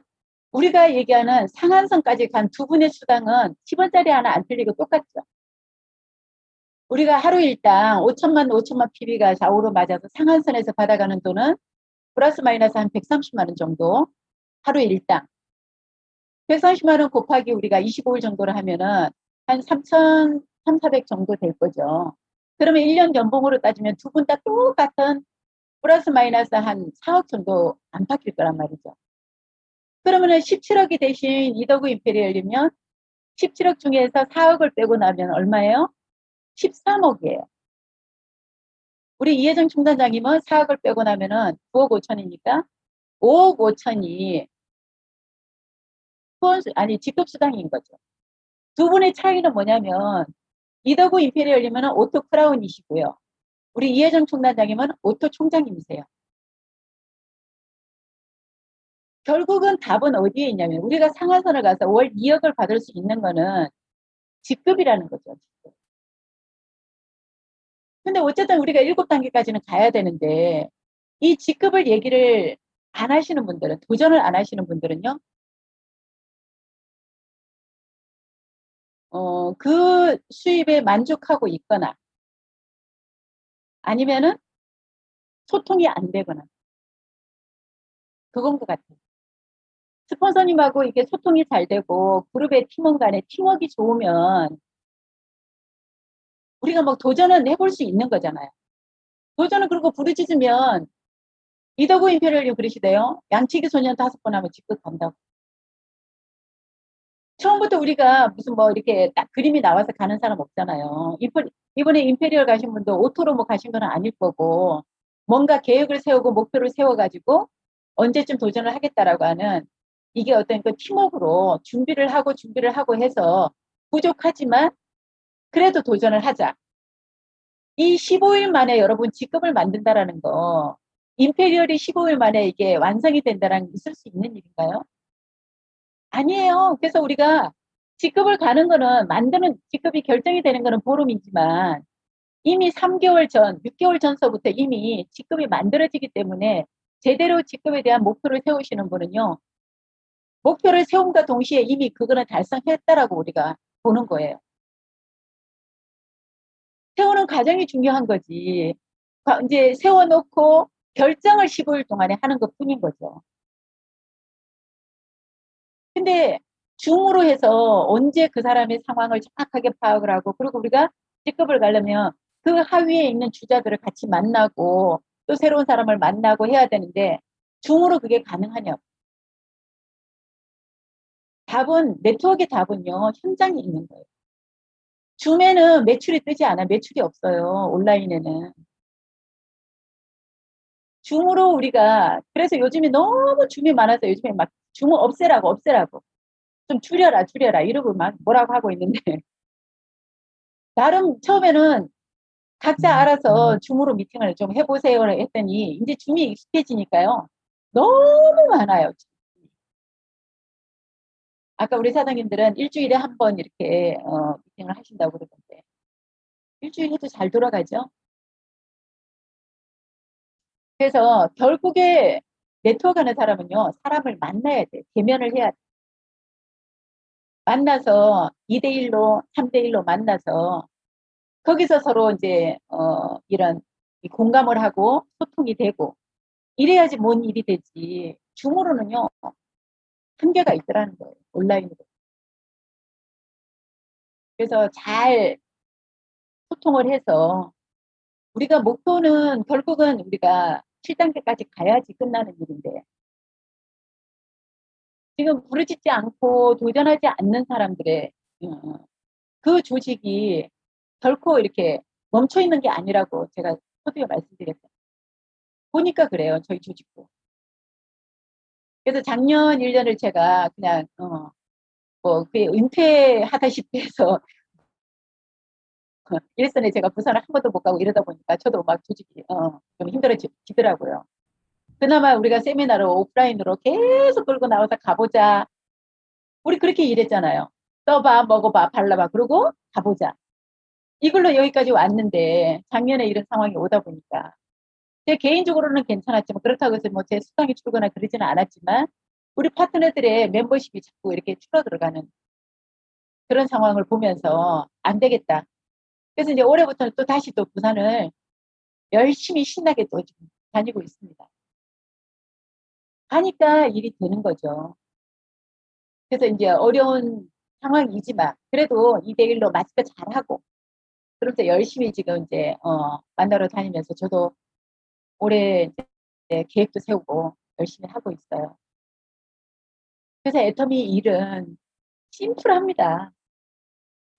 우리가 얘기하는 상한선까지 간 두 분의 수당은 10원짜리 하나 안 틀리고 똑같죠. 우리가 하루 일당 5천만 PB가 좌우로 맞아서 상한선에서 받아가는 돈은 플러스 마이너스 한 130만 원 정도 하루 일당. 130만 원 곱하기 우리가 25일 정도를 하면은 한 3,400 정도 될 거죠. 그러면 1년 연봉으로 따지면 두 분 다 똑같은 플러스 마이너스 한 4억 정도 안팎일 거란 말이죠. 그러면은 17억이 대신 이더구 임페리얼이면 17억 중에서 4억을 빼고 나면 얼마예요? 13억이에요. 우리 이혜정 총단장님은 4억을 빼고 나면은 9억 5천이니까 5억 5천이 직급수당인 거죠. 두 분의 차이는 뭐냐면 이더구 임페리얼이면 오토 크라운이시고요. 우리 이혜정 총단장님은 오토 총장님이세요. 결국은 답은 어디에 있냐면 우리가 상하선을 가서 월 2억을 받을 수 있는 거는 직급이라는 거죠. 직급. 근데 어쨌든 우리가 7단계까지는 가야 되는데 이 직급을 얘기를 안 하시는 분들은 도전을 안 하시는 분들은요. 그 수입에 만족하고 있거나 아니면은 소통이 안 되거나 그건 것 같아요. 스폰서님하고 이게 소통이 잘 되고 그룹의 팀원 간에 팀워크가 좋으면 우리가 뭐 도전은 해볼 수 있는 거잖아요. 도전은 그리고 부르짖으면 이더구 임페리얼님 그러시대요. 양치기 소년 5번 하면 직급 간다고. 처음부터 우리가 무슨 뭐 이렇게 딱 그림이 나와서 가는 사람 없잖아요. 이번에 임페리얼 가신 분도 오토로 뭐 가신 건 아닐 거고 뭔가 계획을 세우고 목표를 세워가지고 언제쯤 도전을 하겠다라고 하는 이게 어떤 그 팀워크로 준비를 하고 해서 부족하지만 그래도 도전을 하자. 이 15일 만에 여러분 직급을 만든다라는 거, 임페리얼이 15일 만에 이게 완성이 된다는 게 있을 수 있는 일인가요? 아니에요. 그래서 우리가 직급을 가는 거는 만드는 직급이 결정이 되는 거는 보름이지만 이미 3개월 전, 6개월 전서부터 이미 직급이 만들어지기 때문에 제대로 직급에 대한 목표를 세우시는 분은요. 목표를 세움과 동시에 이미 그거는 달성했다라고 우리가 보는 거예요. 세우는 과정이 중요한 거지. 이제 세워놓고 결정을 15일 동안에 하는 것 뿐인 거죠. 근데 줌으로 해서 언제 그 사람의 상황을 정확하게 파악을 하고, 그리고 우리가 직급을 가려면 그 하위에 있는 주자들을 같이 만나고 또 새로운 사람을 만나고 해야 되는데 줌으로 그게 가능하냐? 답은, 네트워크의 답은요, 현장에 있는 거예요. 줌에는 매출이 뜨지 않아요. 매출이 없어요. 온라인에는. 줌으로 우리가, 그래서 요즘에 너무 줌이 많아서 요즘에 막 줌을 없애라고, 없애라고. 좀 줄여라, 줄여라. 이러고 막 뭐라고 하고 있는데. 나름 처음에는 각자 알아서 줌으로 미팅을 좀 해보세요 했더니 이제 줌이 익숙해지니까요. 너무 많아요. 아까 우리 사장님들은 일주일에 한 번 이렇게 미팅을 하신다고 그러던데 일주일 해도 잘 돌아가죠. 그래서 결국에 네트워크 하는 사람은요. 사람을 만나야 돼. 대면을 해야 돼. 만나서 2대1로 3대1로 만나서 거기서 서로 이제 이런 공감을 하고 소통이 되고 이래야지 뭔 일이 되지. 줌으로는요. 한계가 있더라는 거예요. 온라인으로. 그래서 잘 소통을 해서 우리가 목표는 결국은 우리가 7단계까지 가야지 끝나는 일인데 지금 부르짖지 않고 도전하지 않는 사람들의 그 조직이 결코 이렇게 멈춰 있는 게 아니라고 제가 초두에 말씀드렸어요. 보니까 그래요. 저희 조직도. 그래서 작년 1년을 제가 그냥 뭐 그게 은퇴하다시피 해서 일선에 제가 부산을 한 번도 못 가고 이러다 보니까 저도 막 조직이 좀 힘들어지더라고요. 그나마 우리가 세미나를 오프라인으로 계속 끌고 나와서 가보자. 우리 그렇게 일했잖아요. 떠봐, 먹어봐, 발라봐. 그러고 가보자. 이걸로 여기까지 왔는데 작년에 이런 상황이 오다 보니까 제 개인적으로는 괜찮았지만 그렇다고 해서 뭐 제 수당이 줄거나 그러지는 않았지만 우리 파트너들의 멤버십이 자꾸 이렇게 줄어들어가는 그런 상황을 보면서 안 되겠다. 그래서 이제 올해부터는 또 다시 또 부산을 열심히 신나게 또 지금 다니고 있습니다. 하니까 일이 되는 거죠. 그래서 이제 어려운 상황이지만 그래도 2대1로 마스크 잘하고 그렇게 열심히 지금 이제 만나러 다니면서 저도 올해 이제 계획도 세우고 열심히 하고 있어요. 그래서 애터미 일은 심플합니다.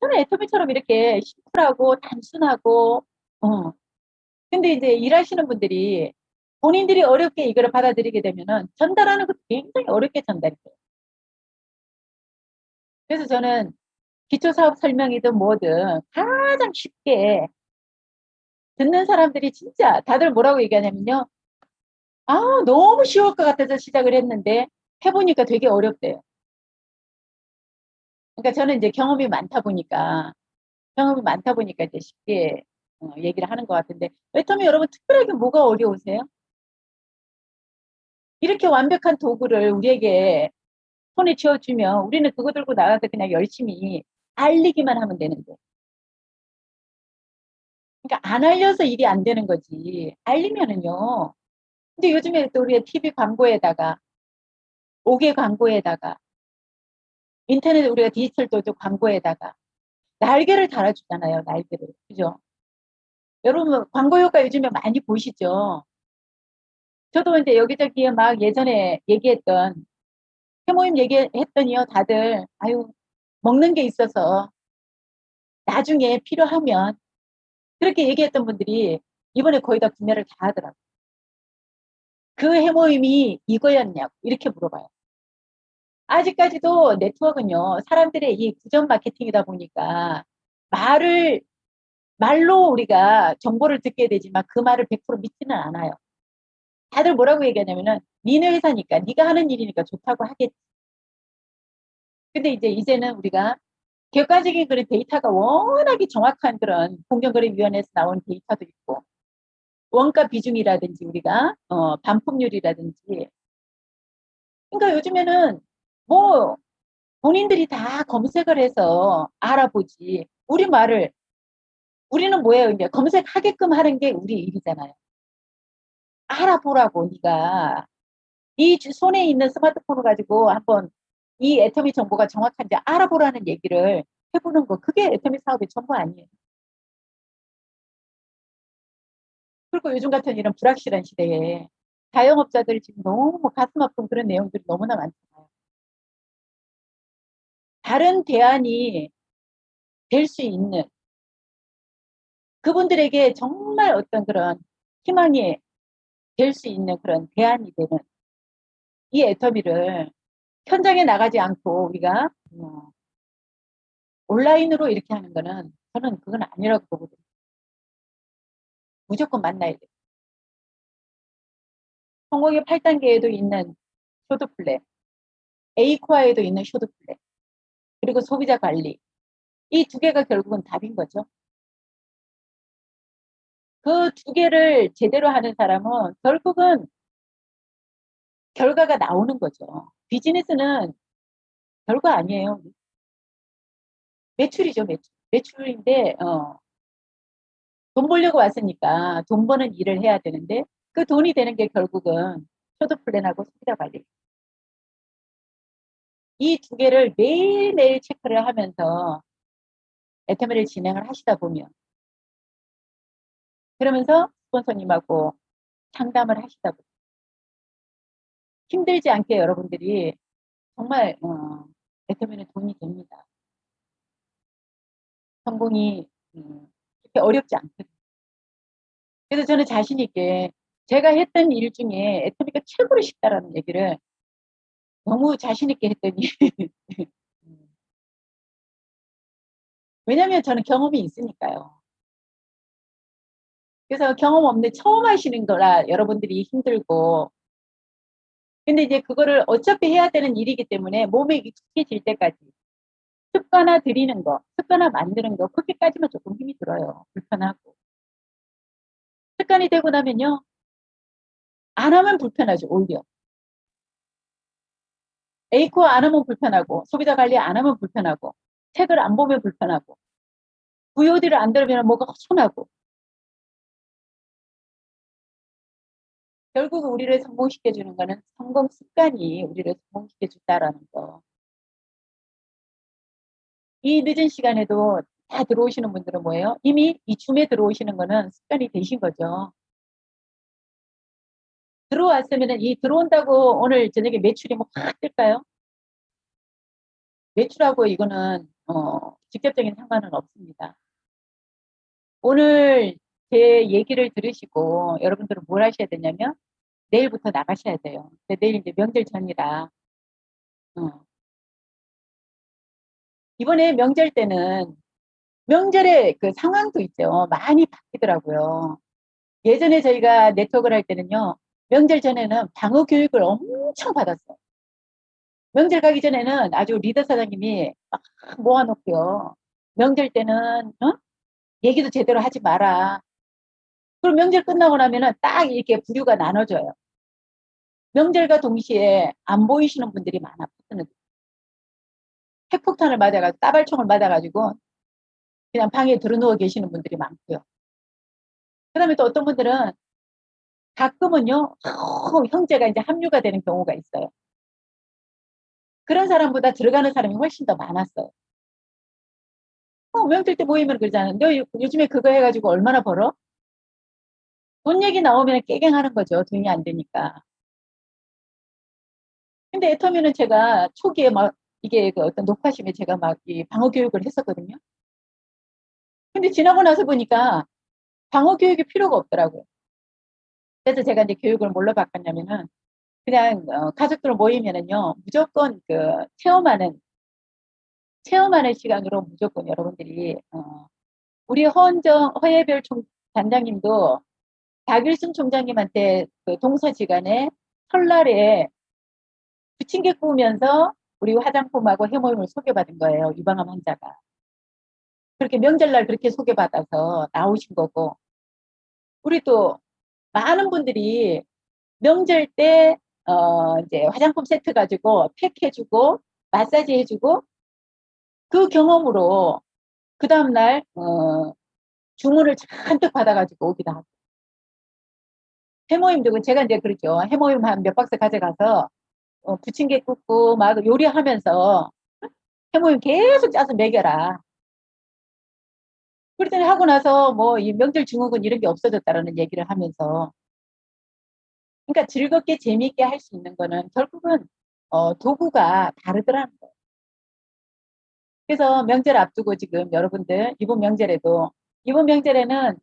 저는 애터미처럼 이렇게 심플하고 단순하고 근데 이제 일하시는 분들이 본인들이 어렵게 이거를 받아들이게 되면은 전달하는 것도 굉장히 어렵게 전달이 돼요. 그래서 저는 기초사업 설명이든 뭐든 가장 쉽게 듣는 사람들이 진짜 다들 뭐라고 얘기하냐면요. 아, 너무 쉬울 것 같아서 시작을 했는데 해보니까 되게 어렵대요. 그러니까 저는 이제 경험이 많다 보니까 이제 쉽게 얘기를 하는 것 같은데 애터미 여러분 특별하게 뭐가 어려우세요? 이렇게 완벽한 도구를 우리에게 손에 쥐어주면 우리는 그거 들고 나가서 그냥 열심히 알리기만 하면 되는데 그러니까 안 알려서 일이 안 되는 거지 알리면은요 근데 요즘에 또 우리의 TV 광고에다가 5개 광고에다가 인터넷 우리가 디지털 도구 광고에다가 날개를 달아주잖아요. 날개를. 그죠? 여러분 광고 효과 요즘에 많이 보시죠? 저도 이제 여기저기에 막 예전에 얘기했던 회모임 얘기했더니요. 다들 아유 먹는 게 있어서 나중에 필요하면 그렇게 얘기했던 분들이 이번에 거의 다 구매를 다 하더라고요. 그 해모임이 이거였냐고 이렇게 물어봐요. 아직까지도 네트워크는요. 사람들의 이 구전 마케팅이다 보니까 말을 말로 우리가 정보를 듣게 되지만 그 말을 100% 믿지는 않아요. 다들 뭐라고 얘기하냐면은 니네 회사니까 네가 하는 일이니까 좋다고 하겠지. 근데 이제는 우리가 객관적인 그런 데이터가 워낙에 정확한 그런 공정거래위원회에서 나온 데이터도 있고 원가 비중이라든지 우리가 반품률이라든지 그러니까 요즘에는 뭐 본인들이 다 검색을 해서 알아보지 우리 말을 우리는 뭐예요? 이제 검색하게끔 하는 게 우리 일이잖아요. 알아보라고 네가 네 손에 있는 스마트폰을 가지고 한번 이 애터미 정보가 정확한지 알아보라는 얘기를 해보는 거 그게 애터미 사업의 전부 아니에요. 그리고 요즘 같은 이런 불확실한 시대에 자영업자들이 지금 너무 가슴 아픈 그런 내용들이 너무나 많잖아요. 다른 대안이 될 수 있는 그분들에게 정말 어떤 그런 희망이 될 수 있는 그런 대안이 되는 이 애터미를 현장에 나가지 않고 우리가 온라인으로 이렇게 하는 거는 저는 그건 아니라고 보거든요. 무조건 만나야 돼요. 성공의 8단계에도 있는 쇼트플랜, A코어에도 있는 쇼트플랜, 그리고 소비자 관리. 이 두 개가 결국은 답인 거죠. 그 두 개를 제대로 하는 사람은 결국은 결과가 나오는 거죠. 비즈니스는 별거 아니에요. 매출이죠, 매출. 매출인데, 돈 벌려고 왔으니까 돈 버는 일을 해야 되는데 그 돈이 되는 게 결국은 쇼트플랜하고 소비자 관리. 이 두 개를 매일매일 체크를 하면서 애터미를 진행을 하시다 보면 그러면서 스폰서님하고 상담을 하시다 보면 힘들지 않게 여러분들이 정말 애터미는 돈이 됩니다. 성공이 그렇게 어렵지 않거든요. 그래서 저는 자신 있게 제가 했던 일 중에 애터미가 최고로 쉽다라는 얘기를 너무 자신 있게 했더니 왜냐하면 저는 경험이 있으니까요. 그래서 경험 없는 처음 하시는 거라 여러분들이 힘들고 근데 이제 그거를 어차피 해야 되는 일이기 때문에 몸에 익숙해질 때까지 습관화 들이는 거, 습관화 만드는 거 그렇게까지만 조금 힘이 들어요. 불편하고. 습관이 되고 나면요. 안 하면 불편하죠. 오히려. A코어 안 하면 불편하고 소비자 관리 안 하면 불편하고 책을 안 보면 불편하고 VOD를 안 들으면 뭐가 허전하고 결국 우리를 성공시켜주는 거는 성공 습관이 우리를 성공시켜준다라는 거. 이 늦은 시간에도 다 들어오시는 분들은 뭐예요? 이미 이 줌에 들어오시는 거는 습관이 되신 거죠. 들어왔으면은 이 들어온다고 오늘 저녁에 매출이 뭐 확 뜰까요? 매출하고 이거는 직접적인 상관은 없습니다. 오늘 제 얘기를 들으시고 여러분들은 뭘 하셔야 되냐면 내일부터 나가셔야 돼요. 근데 내일 이제 명절 전이라 어. 이번에 명절 때는 명절에 그 상황도 있죠. 많이 바뀌더라고요. 예전에 저희가 네트워크를 할 때는요. 명절 전에는 방어 교육을 엄청 받았어요. 명절 가기 전에는 아주 리더 사장님이 막 모아놓고요. 명절 때는 얘기도 제대로 하지 마라. 그럼 명절 끝나고 나면은 딱 이렇게 부류가 나눠져요. 명절과 동시에 안 보이시는 분들이 많아. 핵폭탄을 맞아가지고 따발총을 맞아가지고 그냥 방에 들어누워 계시는 분들이 많고요. 그다음에 또 어떤 분들은 가끔은요, 형제가 이제 합류가 되는 경우가 있어요. 그런 사람보다 들어가는 사람이 훨씬 더 많았어요. 명절 때 모이면 그러잖아요. 너 요즘에 그거 해가지고 얼마나 벌어? 돈 얘기 나오면 깨갱하는 거죠. 돈이 안 되니까. 근데 애터미는 제가 초기에 막 이게 그 어떤 녹화심에 제가 막 이 방어 교육을 했었거든요. 근데 지나고 나서 보니까 방어 교육이 필요가 없더라고요. 그래서 제가 이제 교육을 뭘로 바꿨냐면은 그냥 가족들 모이면은요 무조건 그 체험하는 시간으로 무조건 여러분들이 우리 허예별 단장님도 박일순 총장님한테 그 동서지간에 설날에 부침개 구우면서 우리 화장품하고 해모임을 소개받은 거예요. 유방암 환자가. 그렇게 명절날 그렇게 소개받아서 나오신 거고, 우리 또 많은 분들이 명절 때 이제 화장품 세트 가지고 팩해주고 마사지 해주고 그 경험으로 그 다음날 주문을 잔뜩 받아가지고 오기도 하고, 해모임도 제가 이제 그러죠. 해모임 한 몇 박스 가져가서 부침개 굽고 막 요리하면서 해모임 계속 짜서 먹여라. 그랬더니 하고 나서 뭐 이 명절 증후군 이런 게 없어졌다라는 얘기를 하면서, 그러니까 즐겁게 재미있게 할 수 있는 거는 결국은 도구가 다르더라는 거예요. 그래서 명절 앞두고 지금 여러분들 이번 명절에는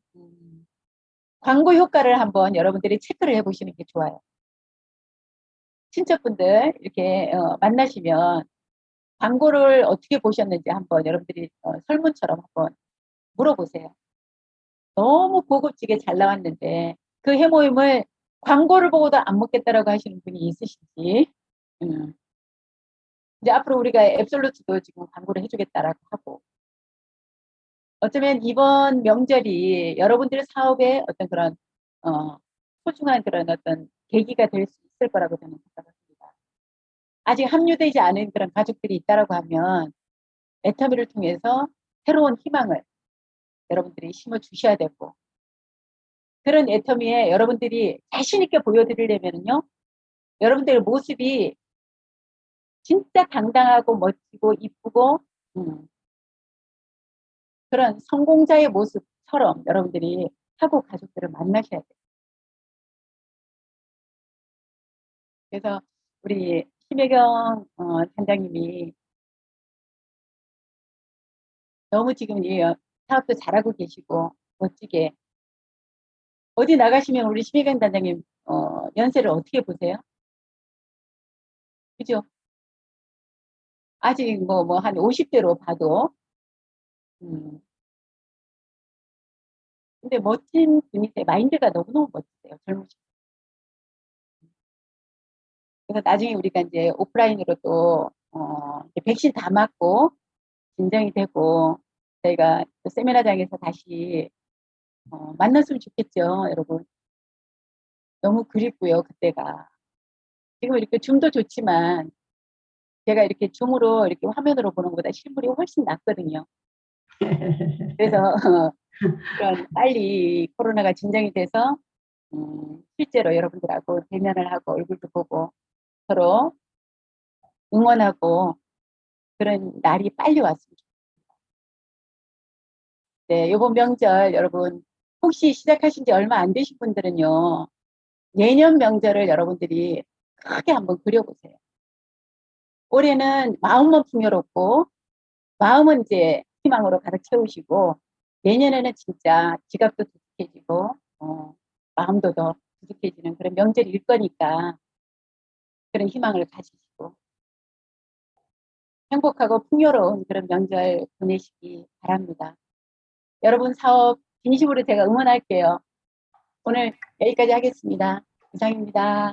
광고 효과를 한번 여러분들이 체크를 해보시는 게 좋아요. 친척분들 이렇게 만나시면 광고를 어떻게 보셨는지 한번 여러분들이 설문처럼 한번 물어보세요. 너무 고급지게 잘 나왔는데 그 해모임을 광고를 보고도 안 먹겠다라고 하시는 분이 있으신지. 이제 앞으로 우리가 앱솔루트도 지금 광고를 해주겠다라고 하고, 어쩌면 이번 명절이 여러분들의 사업에 어떤 그런 소중한 그런 어떤 계기가 될 수 있을 거라고 저는 생각합니다. 아직 합류되지 않은 그런 가족들이 있다라고 하면 애터미를 통해서 새로운 희망을 여러분들이 심어 주셔야 되고, 그런 애터미에 여러분들이 자신 있게 보여드리려면요, 여러분들의 모습이 진짜 당당하고 멋지고 이쁘고 그런 성공자의 모습처럼 여러분들이 하고 가족들을 만나셔야 돼요. 그래서 우리 심혜경 단장님이 너무 지금 이 사업도 잘하고 계시고 멋지게, 어디 나가시면 우리 심혜경 단장님 연세를 어떻게 보세요? 그죠? 아직 뭐 한 50대로 봐도 근데 멋진 분이세요. 마인드가 너무너무 멋지세요. 젊으시고. 그래서 나중에 우리가 이제 오프라인으로 또 이제 백신 다 맞고 진정이 되고 저희가 또 세미나장에서 다시 만났으면 좋겠죠, 여러분. 너무 그립고요, 그때가. 지금 이렇게 줌도 좋지만 제가 이렇게 줌으로 이렇게 화면으로 보는 것보다 실물이 훨씬 낫거든요. 그래서 그런 빨리 코로나가 진정이 돼서 실제로 여러분들하고 대면을 하고 얼굴도 보고 서로 응원하고 그런 날이 빨리 왔으면 좋겠습니다. 네, 이번 명절 여러분 혹시 시작하신 지 얼마 안 되신 분들은요, 내년 명절을 여러분들이 크게 한번 그려보세요. 올해는 마음만 풍요롭고 마음은 이제 희망으로 가득 채우시고, 내년에는 진짜 지갑도 두둑해지고 마음도 더 두둑해지는 그런 명절일 거니까 그런 희망을 가지시고 행복하고 풍요로운 그런 명절 보내시기 바랍니다. 여러분 사업 진심으로 제가 응원할게요. 오늘 여기까지 하겠습니다. 이상입니다.